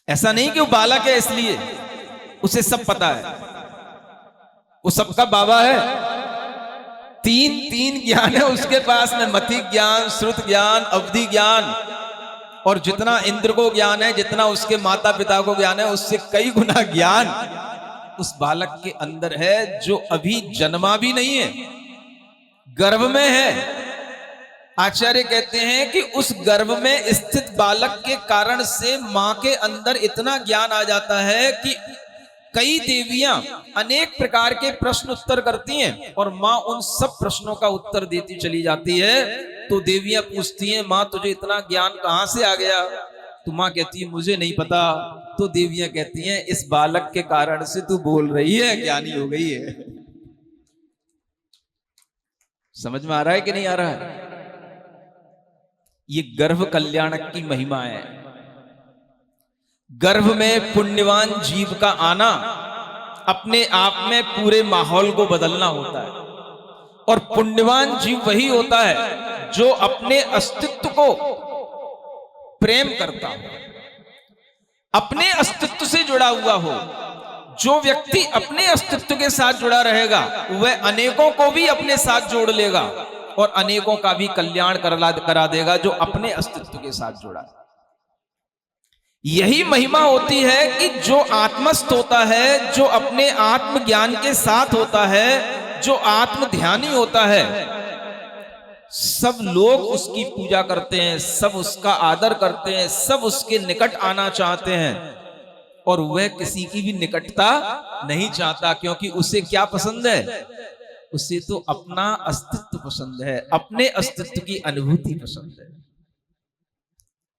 ऐसा नहीं कि वो बालक है इसलिए, उसे सब पता है, वो सबका बाबा है। तीन ज्ञान है उसके पास में, मति ज्ञान, श्रुत ज्ञान, अवधि ज्ञान, और जितना इंद्र को ज्ञान है, जितना उसके माता पिता को ज्ञान है, उससे कई गुना ज्ञान उस बालक के अंदर है, जो अभी जन्मा भी नहीं है, गर्भ में है। आचार्य कहते हैं कि उस गर्भ में स्थित बालक के कारण से मां के अंदर इतना ज्ञान आ जाता है कि कई देवियां अनेक प्रकार के प्रश्न उत्तर करती हैं, और मां उन सब प्रश्नों का उत्तर देती चली जाती है। तो देवियां पूछती हैं, मां तुझे इतना ज्ञान कहां से आ गया? तो मां कहती है मुझे नहीं पता। तो देवियां कहती हैं इस बालक के कारण से तू बोल रही है, ज्ञानी हो गई है। समझ में आ रहा है कि नहीं आ रहा है? ये गर्भ कल्याणक की महिमा है। गर्भ में पुण्यवान जीव का आना अपने आप में पूरे माहौल को बदलना होता है, और पुण्यवान जीव वही होता है जो अपने अस्तित्व को प्रेम करता हो, अपने अस्तित्व से जुड़ा हुआ हो। जो व्यक्ति अपने अस्तित्व के साथ जुड़ा रहेगा, वह अनेकों को भी अपने साथ जोड़ लेगा, और अनेकों का भी कल्याण करा देगा जो अपने अस्तित्व के साथ जुड़ा। यही महिमा होती है कि जो आत्मस्थ होता है, जो अपने आत्मज्ञान के साथ होता है, जो आत्म ध्यानी होता है, सब लोग उसकी पूजा करते हैं, सब उसका आदर करते हैं, सब उसके निकट आना चाहते हैं और वह किसी की भी निकटता नहीं चाहता, क्योंकि उसे क्या पसंद है? उसे तो अपना अस्तित्व पसंद है, अपने अस्तित्व की अनुभूति पसंद है।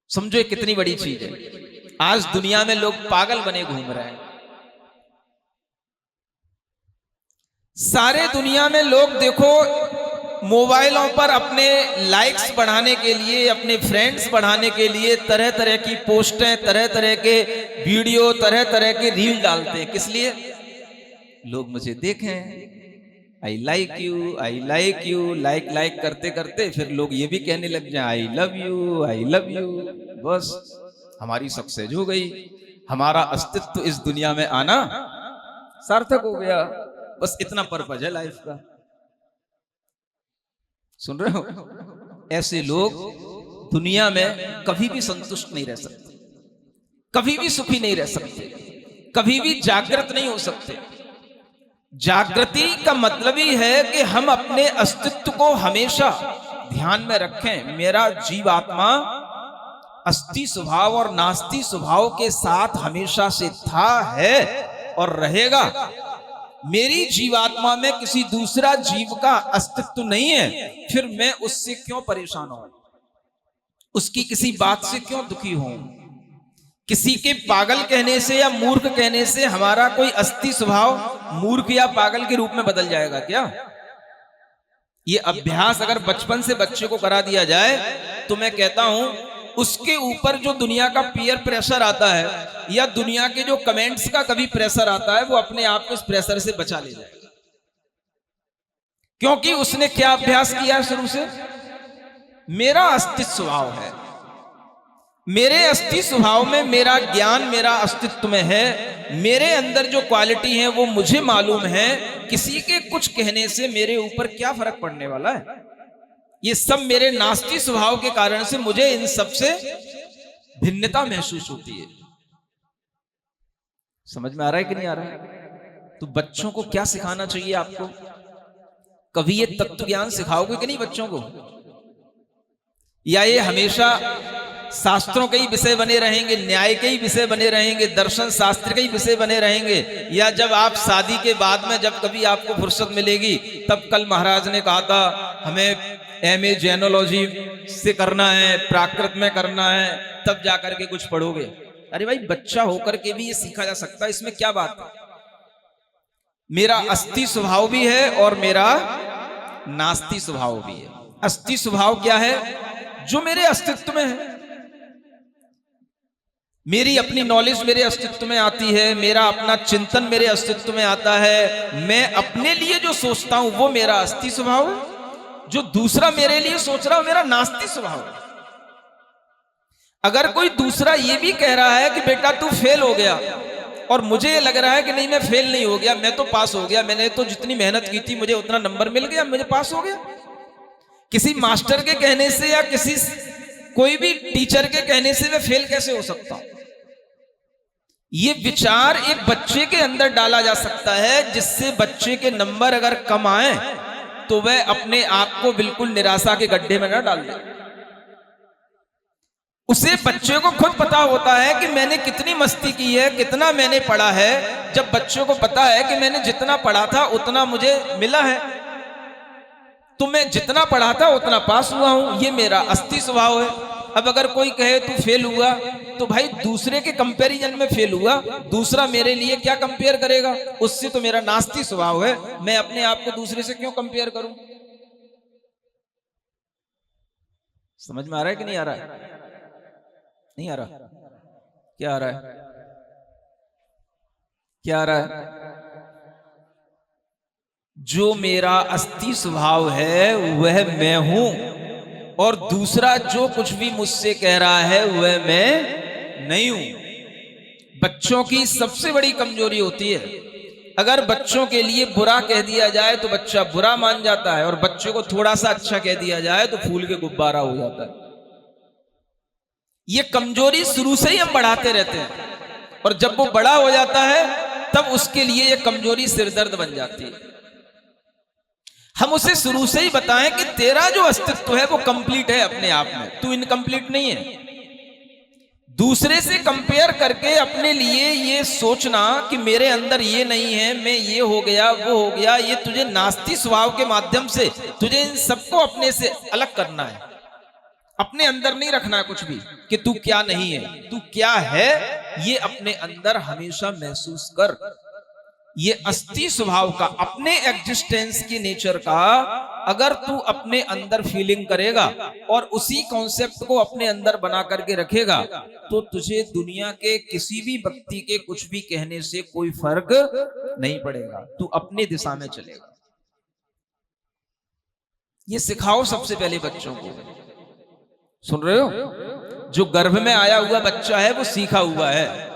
समझो ये कितनी बड़ी चीज है। आज दुनिया में लोग पागल बने घूम रहे हैं। सारे दुनिया में लोग देखो मोबाइलों पर अपने लाइक्स बढ़ाने के लिए, अपने फ्रेंड्स बढ़ाने के लिए तरह तरह की पोस्टें, तरह तरह के वीडियो, तरह तरह के रील डालते हैं। किस लिए? लोग मुझे देखें, I like you, I like you, like करते करते फिर लोग ये भी कहने लग जाए I love you, I love you. बस हमारी सक्सेस हो गई, हमारा अस्तित्व इस दुनिया में आना सार्थक हो गया। बस इतना पर्पज है लाइफ का। सुन रहे हो? ऐसे लोग दुनिया में कभी भी संतुष्ट नहीं रह सकते, कभी भी सुखी नहीं रह सकते, कभी भी जागृत नहीं हो सकते। जागृति का मतलब ही है कि हम अपने अस्तित्व को हमेशा ध्यान में रखें। मेरा जीवात्मा अस्थि स्वभाव और नास्ति स्वभाव के साथ हमेशा से था, है और रहेगा। मेरी जीवात्मा में किसी दूसरा जीव का अस्तित्व नहीं है, फिर मैं उससे क्यों परेशान हूं? उसकी किसी बात से क्यों दुखी हूं? किसी के पागल कहने से या मूर्ख कहने से हमारा कोई अस्थि स्वभाव मूर्ख या पागल के रूप में बदल जाएगा क्या? ये अभ्यास अगर बचपन से बच्चे को करा दिया जाए तो मैं कहता हूं उसके ऊपर जो दुनिया का पीयर प्रेशर आता है या दुनिया के जो कमेंट्स का कभी प्रेशर आता है, वो अपने आप को इस प्रेशर से बचा ले जाएगा। क्योंकि उसने क्या अभ्यास किया है शुरू से? मेरा अस्तित्व स्वभाव है, मेरे अस्तित्व स्वभाव में मेरा ज्ञान मेरा अस्तित्व में है, मेरे अंदर जो क्वालिटी है वो मुझे मालूम है। किसी के कुछ कहने से मेरे ऊपर क्या फर्क पड़ने वाला है? ये सब मेरे नास्ति स्वभाव के कारण से मुझे इन सब से भिन्नता महसूस होती है। समझ में आ रहा है कि नहीं आ रहा है? तो बच्चों को क्या सिखाना चाहिए आपको? कभी ये तत्व ज्ञान सिखाओगे कि नहीं बच्चों को? या ये हमेशा शास्त्रों के ही विषय बने रहेंगे, न्याय के ही विषय बने रहेंगे, दर्शन शास्त्र के ही विषय बने रहेंगे? या जब आप शादी के बाद में जब कभी आपको फुर्सत मिलेगी, तब कल महाराज ने कहा था हमें एमए जेनोलॉजी से करना है, प्राकृत में करना है, तब जाकर के कुछ पढ़ोगे। अरे भाई, बच्चा होकर के भी ये सीखा जा सकता है, इसमें क्या बात है? मेरा अस्थि स्वभाव भी है और मेरा नास्ति स्वभाव भी है। अस्थि स्वभाव क्या है? जो मेरे अस्तित्व में है, मेरी अपनी नॉलेज मेरे अस्तित्व में आती है, मेरा अपना चिंतन मेरे अस्तित्व में आता है, मैं अपने लिए जो सोचता हूं वो मेरा अस्थि स्वभाव है, जो दूसरा मेरे लिए सोच रहा हो मेरा नास्ति स्वभाव है। अगर कोई दूसरा ये भी कह रहा है कि बेटा तू फेल हो गया, और मुझे लग रहा है कि नहीं मैं फेल नहीं हो गया, मैं तो पास हो गया, मैंने तो जितनी मेहनत की थी मुझे उतना नंबर मिल गया, मुझे पास हो गया। किसी मास्टर के कहने से या किसी कोई भी टीचर के कहने से मैं फेल कैसे हो सकता हूं? ये विचार एक बच्चे के अंदर डाला जा सकता है, जिससे बच्चे के नंबर अगर कम आए तो वह अपने आप को बिल्कुल निराशा के गड्ढे में ना डाल दे। उसे बच्चे को खुद पता होता है कि मैंने कितनी मस्ती की है, कितना मैंने पढ़ा है। जब बच्चों को पता है कि मैंने जितना पढ़ा था उतना मुझे मिला है, तो मैं जितना पढ़ा था उतना पास हुआ हूं, ये मेरा अस्थि स्वभाव है। अब अगर कोई कहे तू फेल हुआ, तो भाई दूसरे के कंपैरिजन में फेल हुआ, दूसरा मेरे लिए क्या कंपेयर करेगा? उससे तो मेरा नास्ति स्वभाव है, मैं अपने आप को दूसरे से क्यों कंपेयर करूं? समझ में आ रहा है कि नहीं आ रहा है? नहीं आ रहा? क्या आ रहा है? क्या आ रहा है? जो मेरा अस्थि स्वभाव है वह मैं हूं, और दूसरा जो कुछ भी मुझसे कह रहा है वह मैं नहीं हूं। बच्चों की सबसे बड़ी कमजोरी होती है अगर बच्चों के लिए बुरा कह दिया जाए तो बच्चा बुरा मान जाता है, और बच्चे को थोड़ा सा अच्छा कह दिया जाए तो फूल के गुब्बारा हो जाता है। ये कमजोरी शुरू से ही हम बढ़ाते रहते हैं, और जब वो बड़ा हो जाता है तब उसके लिए ये कमजोरी सिरदर्द बन जाती है। हम उसे शुरू से ही बताएं कि तेरा जो अस्तित्व है वो कंप्लीट है अपने आप में, तू इनकम्प्लीट नहीं है। दूसरे से कंपेयर करके अपने लिए ये सोचना कि मेरे अंदर ये नहीं है, मैं ये हो गया वो हो गया, ये तुझे नास्ती स्वभाव के माध्यम से तुझे इन सबको अपने से अलग करना है। अपने अंदर नहीं रखना है कुछ भी कि तू क्या नहीं है, तू क्या है ये अपने अंदर हमेशा महसूस कर। ये अस्थि स्वभाव का, अपने एग्जिस्टेंस की नेचर का अगर तू अपने अंदर फीलिंग करेगा और उसी कॉन्सेप्ट को अपने अंदर बना करके रखेगा तो तुझे दुनिया के किसी भी व्यक्ति के कुछ भी कहने से कोई फर्क नहीं पड़ेगा, तू अपनी दिशा में चलेगा। ये सिखाओ सबसे पहले बच्चों को। सुन रहे हो? जो गर्भ में आया हुआ बच्चा है वो सीखा हुआ है,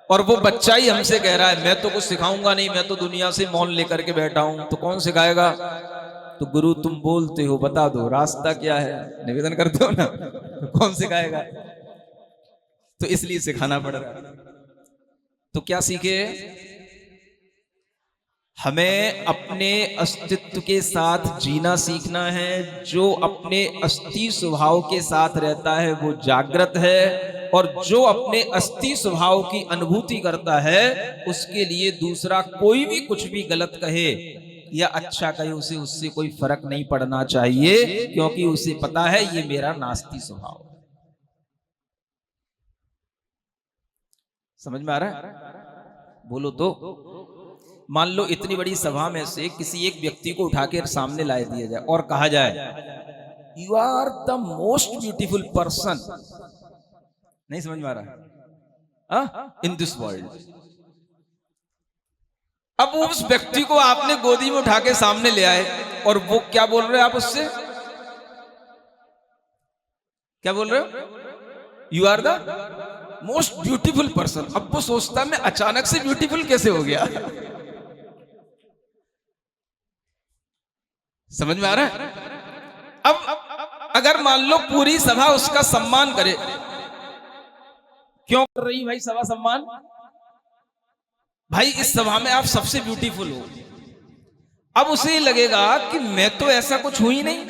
और वो बच्चा ही हमसे कह रहा है मैं तो कुछ सिखाऊंगा नहीं, मैं तो दुनिया से मौन लेकर के बैठा हूं। तो कौन सिखाएगा? तो गुरु तुम बोलते हो, बता दो रास्ता क्या है, निवेदन करते हो ना, कौन सिखाएगा? तो इसलिए सिखाना पड़ रहा है। तो क्या सीखे? हमें अपने अस्तित्व के साथ जीना सीखना है। जो अपने अस्थि स्वभाव के साथ रहता है वो जागृत है, और जो अपने अस्थि स्वभाव की अनुभूति करता है उसके लिए दूसरा कोई भी कुछ भी गलत कहे या अच्छा कहे उसे उससे कोई फर्क नहीं पड़ना चाहिए, क्योंकि उसे पता है ये मेरा नास्ती स्वभाव। समझ में आ रहा है? बोलो तो। मान लो इतनी बड़ी सभा में से किसी एक व्यक्ति को उठा के सामने ला दिया जाए और कहा जाए you are the most beautiful person. नहीं समझ में आ रहा? In this world. अब उस व्यक्ति को आपने गोदी में उठा के सामने ले आए और वो क्या बोल रहे हैं आप उससे? क्या बोल रहे हो? You are the most beautiful person. अब वो सोचता मैं अचानक से ब्यूटीफुल कैसे हो गया? समझ में आ रहा है? अब अगर मान लो पूरी सभा उसका सम्मान करे, क्यों कर रही भाई सभा सम्मान? भाई इस सभा में आप सबसे ब्यूटीफुल हो। अब उसे लगेगा कि मैं तो ऐसा कुछ हुई नहीं,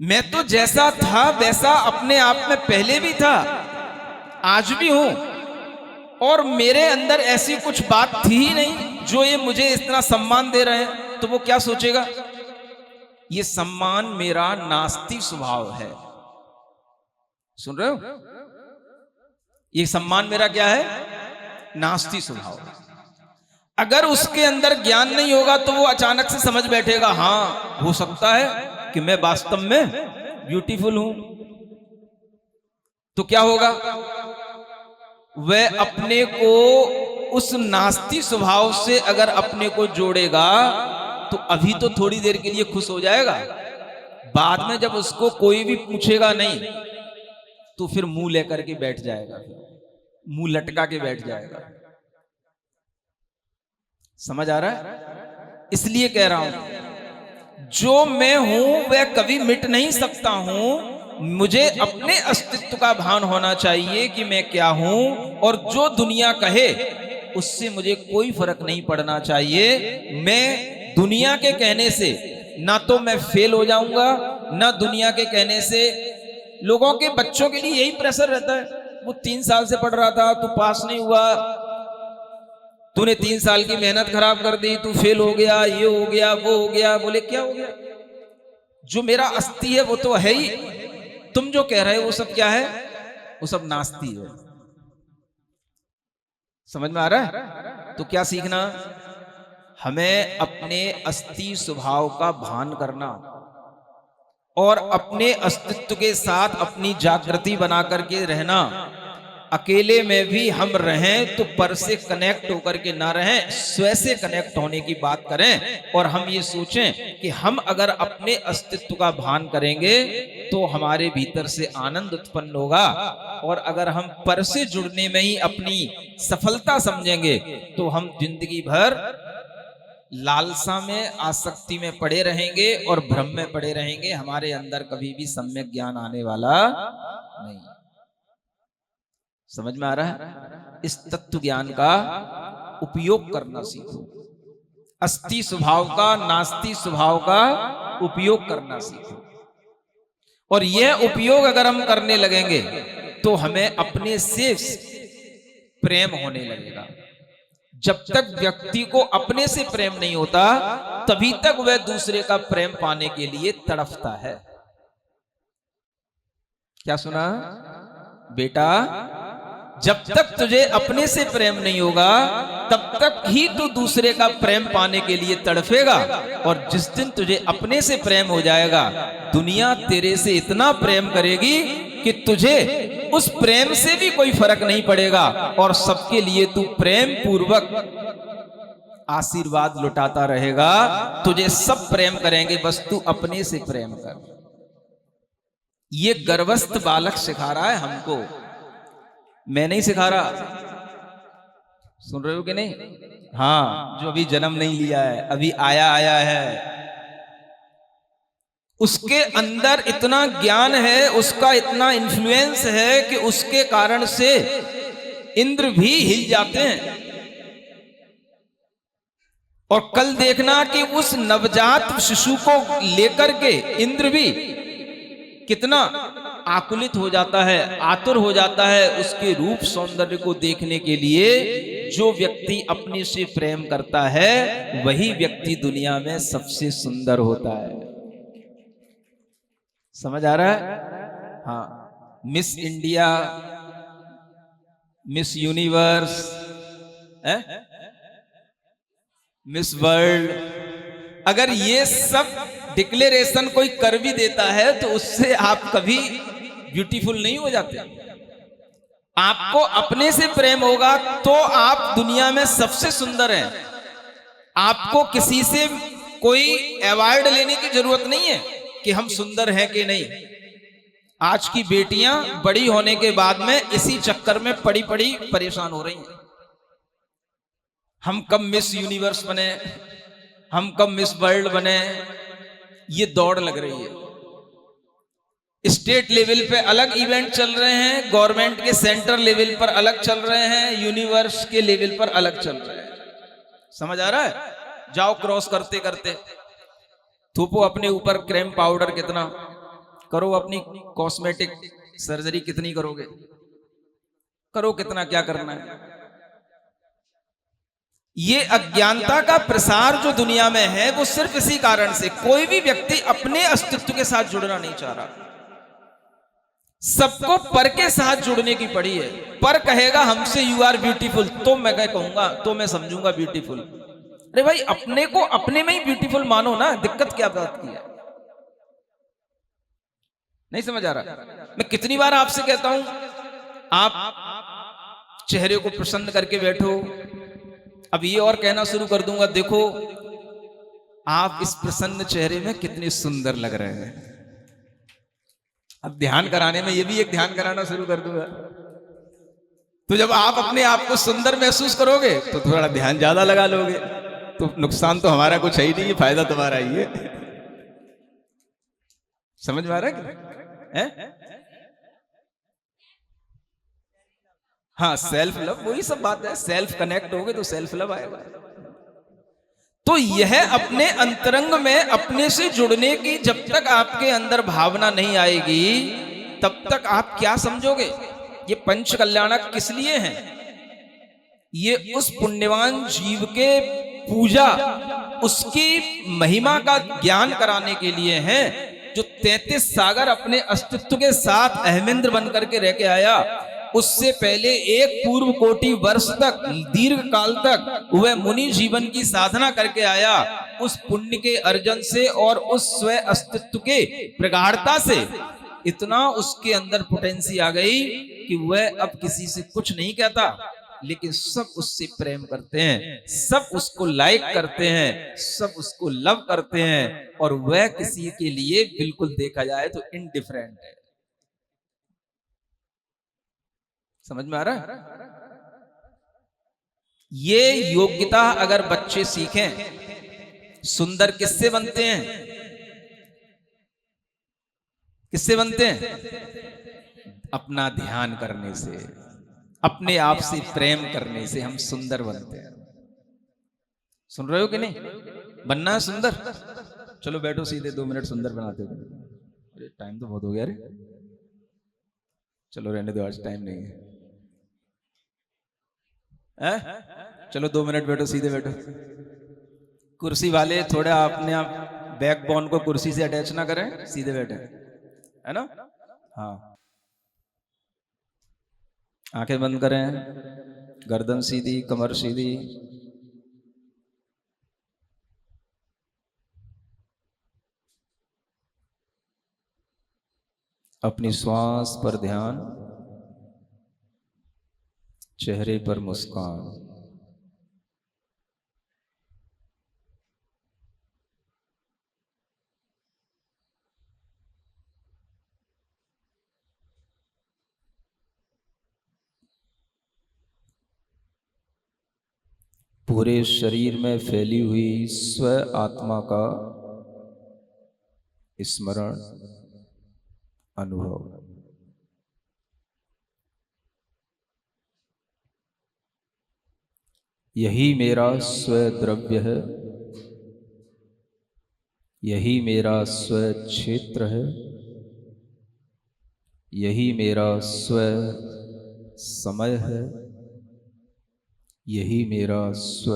मैं तो जैसा था वैसा अपने आप में पहले भी था, आज भी हूं, और मेरे अंदर ऐसी कुछ बात थी ही नहीं जो ये मुझे इतना सम्मान दे रहे हैं। तो वो क्या सोचेगा? ये सम्मान मेरा नास्ती स्वभाव है। सुन रहे हो? ये सम्मान मेरा क्या है? नास्ती स्वभाव। अगर उसके अंदर ज्ञान नहीं होगा तो वो अचानक से समझ बैठेगा हाँ हो सकता है कि मैं वास्तव में ब्यूटीफुल हूं। तो क्या होगा? वह अपने को उस नास्ती स्वभाव से अगर अपने को जोड़ेगा तो अभी तो थोड़ी देर के लिए खुश हो जाएगा, बाद में जब उसको कोई भी पूछेगा नहीं तो फिर मुंह लेकर के बैठ जाएगा, मुंह लटका के बैठ जाएगा। समझ आ रहा है? इसलिए कह रहा हूं जो मैं हूं वह कभी मिट नहीं सकता हूं। मुझे अपने अस्तित्व का भान होना चाहिए कि मैं क्या हूं, और जो दुनिया कहे उससे मुझे कोई फर्क नहीं पड़ना चाहिए। मैं दुनिया के कहने से ना तो मैं फेल हो जाऊंगा, ना दुनिया के कहने से। लोगों के बच्चों के लिए यही प्रेशर रहता है, वो 3 साल से पढ़ रहा था, तू पास नहीं हुआ, तूने 3 साल की मेहनत खराब कर दी, तू फेल हो गया, ये हो गया वो हो गया। बोले क्या हो गया? जो मेरा अस्थि है वो तो है ही, तुम जो कह रहे हो वो सब क्या है? वो सब नास्ती है। समझ में आ रहा है? तो क्या सीखना? हमें अपने अस्थि स्वभाव का भान करना और अपने अस्तित्व के साथ अपनी जागृति बना करके रहना। अकेले में भी हम रहें तो पर से कनेक्ट होकर के ना रहें, स्वयं से कनेक्ट होने की बात करें। और हम ये सोचें कि हम अगर अपने अस्तित्व का भान करेंगे तो हमारे भीतर से आनंद उत्पन्न होगा। और अगर हम पर से जुड़ने में ही अपनी सफलता समझेंगे तो हम जिंदगी भर लालसा में, आसक्ति में पड़े रहेंगे और भ्रम में पड़े रहेंगे। हमारे अंदर कभी भी सम्यक ज्ञान आने वाला नहीं। समझ में आ रहा है? इस तत्व ज्ञान का उपयोग करना सीखो। अस्ति स्वभाव का, नास्ति स्वभाव का उपयोग करना सीखो। और यह उपयोग अगर हम करने लगेंगे तो हमें अपने से प्रेम होने लगेगा। जब तक व्यक्ति को अपने से प्रेम नहीं होता तभी तक वह दूसरे का प्रेम पाने के लिए तड़फता है। क्या सुना बेटा? जब तक तुझे अपने से प्रेम नहीं होगा तब तक ही तू दूसरे का प्रेम पाने के लिए तड़फेगा। और जिस दिन तुझे अपने से प्रेम हो जाएगा, दुनिया तेरे से इतना प्रेम करेगी कि तुझे उस प्रेम से भी कोई फर्क नहीं पड़ेगा और सबके लिए तू प्रेम पूर्वक आशीर्वाद लुटाता रहेगा। तुझे सब प्रेम करेंगे, बस तू अपने से प्रेम कर। ये गर्भस्थ बालक सिखा रहा है हमको, मैं नहीं सिखा रहा। सुन रहे हो कि नहीं? हाँ, जो अभी जन्म नहीं लिया है, अभी आया है, उसके अंदर इतना ज्ञान है, उसका इतना इन्फ्लुएंस है कि उसके कारण से इंद्र भी हिल जाते हैं। और कल देखना कि उस नवजात शिशु को लेकर के इंद्र भी कितना आकुलित हो जाता है, आतुर हो जाता है उसके रूप सौंदर्य को देखने के लिए। जो व्यक्ति अपने से प्रेम करता है वही व्यक्ति दुनिया में सबसे सुंदर होता है। समझ आ रहा है? हाँ, miss India, miss universe, miss world, अगर ये सब डिक्लेरेशन कोई कर भी देता है तो उससे आप कभी ब्यूटीफुल नहीं हो जाते। आपको अपने से प्रेम होगा तो आप दुनिया में सबसे सुंदर हैं। आपको किसी से कोई अवार्ड लेने की जरूरत नहीं है कि हम सुंदर हैं कि नहीं। आज की बेटियां बड़ी होने के बाद में इसी चक्कर में पड़ी पड़ी परेशान हो रही हैं। हम कब मिस यूनिवर्स बने, हम कब मिस वर्ल्ड बने, ये दौड़ लग रही है। स्टेट लेवल पे अलग इवेंट चल रहे हैं, गवर्नमेंट के सेंटर लेवल पर अलग चल रहे हैं, यूनिवर्स के लेवल पर अलग चल रहे हैं। समझ आ रहा है? जाओ क्रॉस करते करते थूपो अपने ऊपर क्रीम पाउडर कितना, करो अपनी कॉस्मेटिक सर्जरी कितनी करोगे, करो कितना, क्या करना है। ये अज्ञानता का प्रसार जो दुनिया में है वो सिर्फ इसी कारण से। कोई भी व्यक्ति अपने अस्तित्व के साथ जुड़ना नहीं चाह रहा, सबको पर के साथ जुड़ने की पड़ी है। पर कहेगा हमसे यू आर ब्यूटीफुल तो मैं क्या कहूंगा, तो मैं समझूंगा ब्यूटीफुल। अरे भाई, अपने को अपने में ही ब्यूटीफुल मानो ना, दिक्कत क्या बात की है? नहीं समझ आ रहा? मैं कितनी बार आपसे कहता हूं, आप चेहरे को प्रसन्न करके बैठो। अब ये और कहना शुरू कर दूंगा, देखो आप इस प्रसन्न चेहरे में कितने सुंदर लग रहे हैं। अब ध्यान कराने में ये भी एक ध्यान कराना शुरू कर दूंगा। तो जब आप अपने आप को सुंदर महसूस करोगे तो थोड़ा ध्यान ज्यादा लगा लोगे, तो नुकसान तो हमारा कुछ है ही नहीं, फायदा तुम्हारा ही है। समझ में आ रहा है? हाँ, सेल्फ लव, वही सब बात है। सेल्फ कनेक्ट होगे तो सेल्फ लव आएगा। तो यह अपने अंतरंग में अपने से जुड़ने की जब तक आपके अंदर भावना नहीं आएगी तब तक आप क्या समझोगे? ये पंच कल्याणक किस लिए हैं? ये उस पुण्यवान जीव के पूजा, उसकी महिमा का ज्ञान कराने के लिए हैं जो 33 सागर अपने अस्तित्व के साथ अहमिंद्र बनकर के रह के आया। उससे पहले एक पूर्व कोटि वर्ष तक, दीर्घ काल तक वह मुनि जीवन की साधना करके आया। उस पुण्य के अर्जन से और उस स्व अस्तित्व के प्रगाढ़ता से इतना उसके अंदर पोटेंसी आ गई कि वह अब किसी से कुछ नहीं कहता, लेकिन सब उससे प्रेम करते हैं, सब उसको लाइक करते हैं, सब उसको लव करते हैं, और वह किसी के लिए बिल्कुल देखा जाए तो इनडिफरेंट है। समझ में आ रहा है? ये योग्यता अगर बच्चे सीखें, सुंदर किससे बनते हैं? किससे बनते हैं? अपना ध्यान करने से, अपने आप से प्रेम करने से हम सुंदर बनते हैं। सुन रहे हो कि नहीं? बनना है सुंदर। चलो बैठो सीधे, 2 मिनट सुंदर बनाते हो। अरे टाइम तो बहुत हो गया रे। चलो रहने दो, आज टाइम नहीं है। चलो 2 मिनट बैठो, सीधे बैठो। कुर्सी वाले थोड़ा अपने आप बैकबोन को कुर्सी से अटैच ना करें, सीधे बैठे, है ना? हाँ, आंखें बंद करें, गर्दन सीधी, कमर सीधी। अपनी श्वास पर ध्यान, चेहरे पर मुस्कान। पूरे शरीर में फैली हुई स्व आत्मा का स्मरण अनुभव। यही मेरा स्व द्रव्य है, यही मेरा स्व क्षेत्र है, यही मेरा स्व समय है, यही मेरा स्व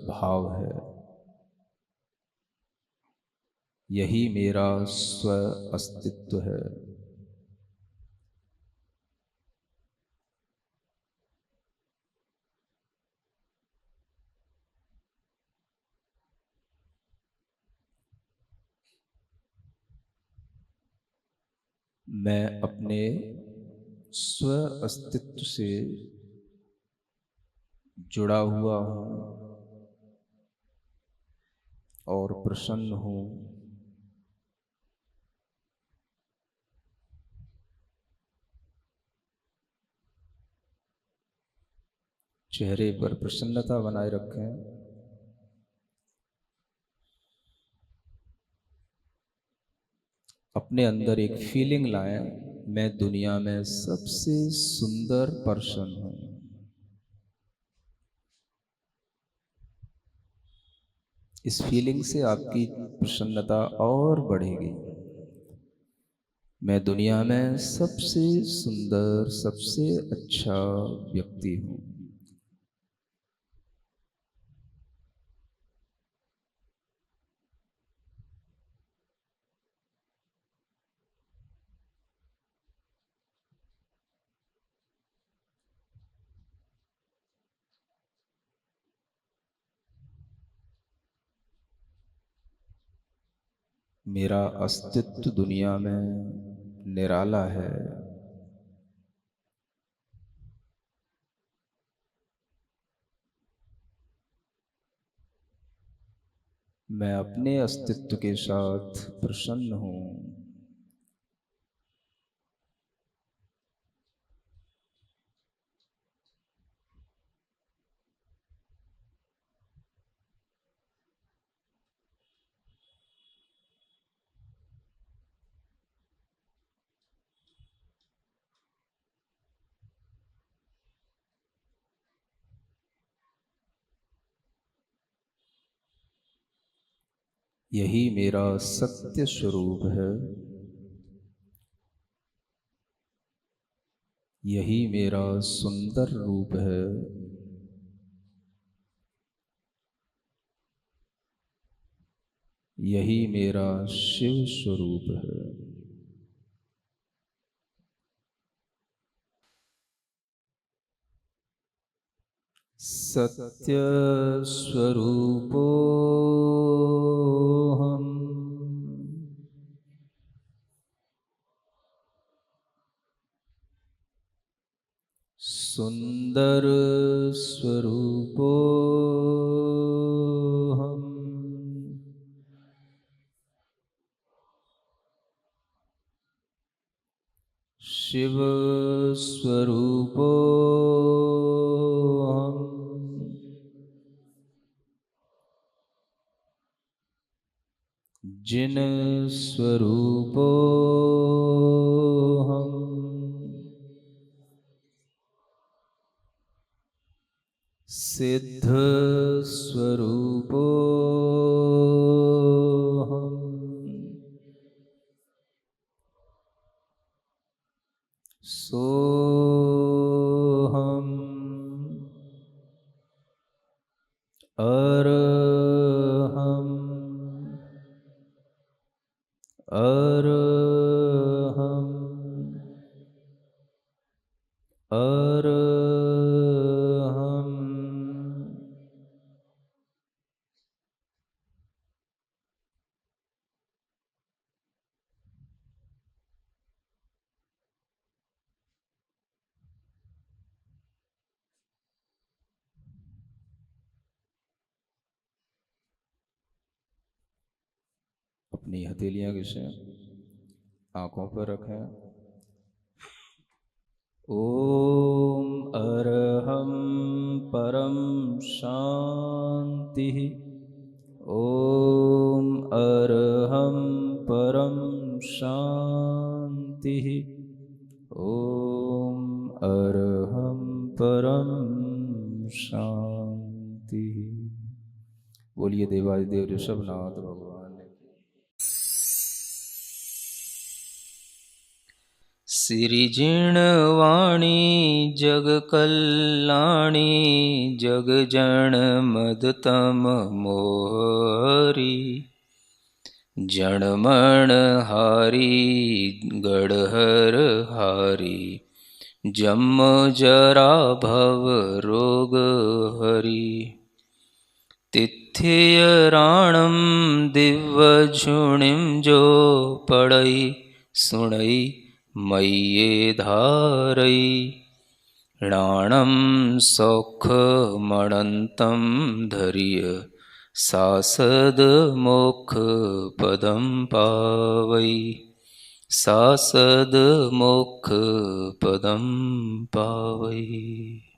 भाव है, यही मेरा स्व अस्तित्व है। मैं अपने स्व अस्तित्व से जुड़ा हुआ हूं और प्रसन्न हूं। चेहरे पर प्रसन्नता बनाए रखें। अपने अंदर एक फीलिंग लाएं, मैं दुनिया में सबसे सुंदर पर्सन हूं। इस फीलिंग से आपकी प्रसन्नता और बढ़ेगी। मैं दुनिया में सबसे सुंदर, सबसे अच्छा व्यक्ति हूं। मेरा अस्तित्व दुनिया में निराला है। मैं अपने अस्तित्व के साथ प्रसन्न हूं। यही मेरा सत्य स्वरूप है, यही मेरा सुंदर रूप है, यही मेरा शिव स्वरूप है। सत्य स्वरूपो हम, सुंदर स्वरूपो हम, शिव स्वरूपो जिन स्वरूपो हम सिद्ध स्वरूपो हम सो हम अरहम अरहम अरहम अपनी हथेलियां घिसे, आंखों पर रखें। ओम अरहम परम शांति। ओम अरहम परम शांति। ओम अरहम परम शांति। बोलिए देवादिदेव ऋषभनाथ भगवान ने। सिरिजिणवाणी जग कल्याणी जग जन मदतम मोहरी जनमण हारी गढ़हर हारी जम जरा भव रोग हरी तिथियराणम दिव्य झुणिम जो पड़ई सुणई मय्ये धारई राणम सौख मणंतम धरिय सासद मोक्ष पदम पावई सासद मोक्ष पदम पावई।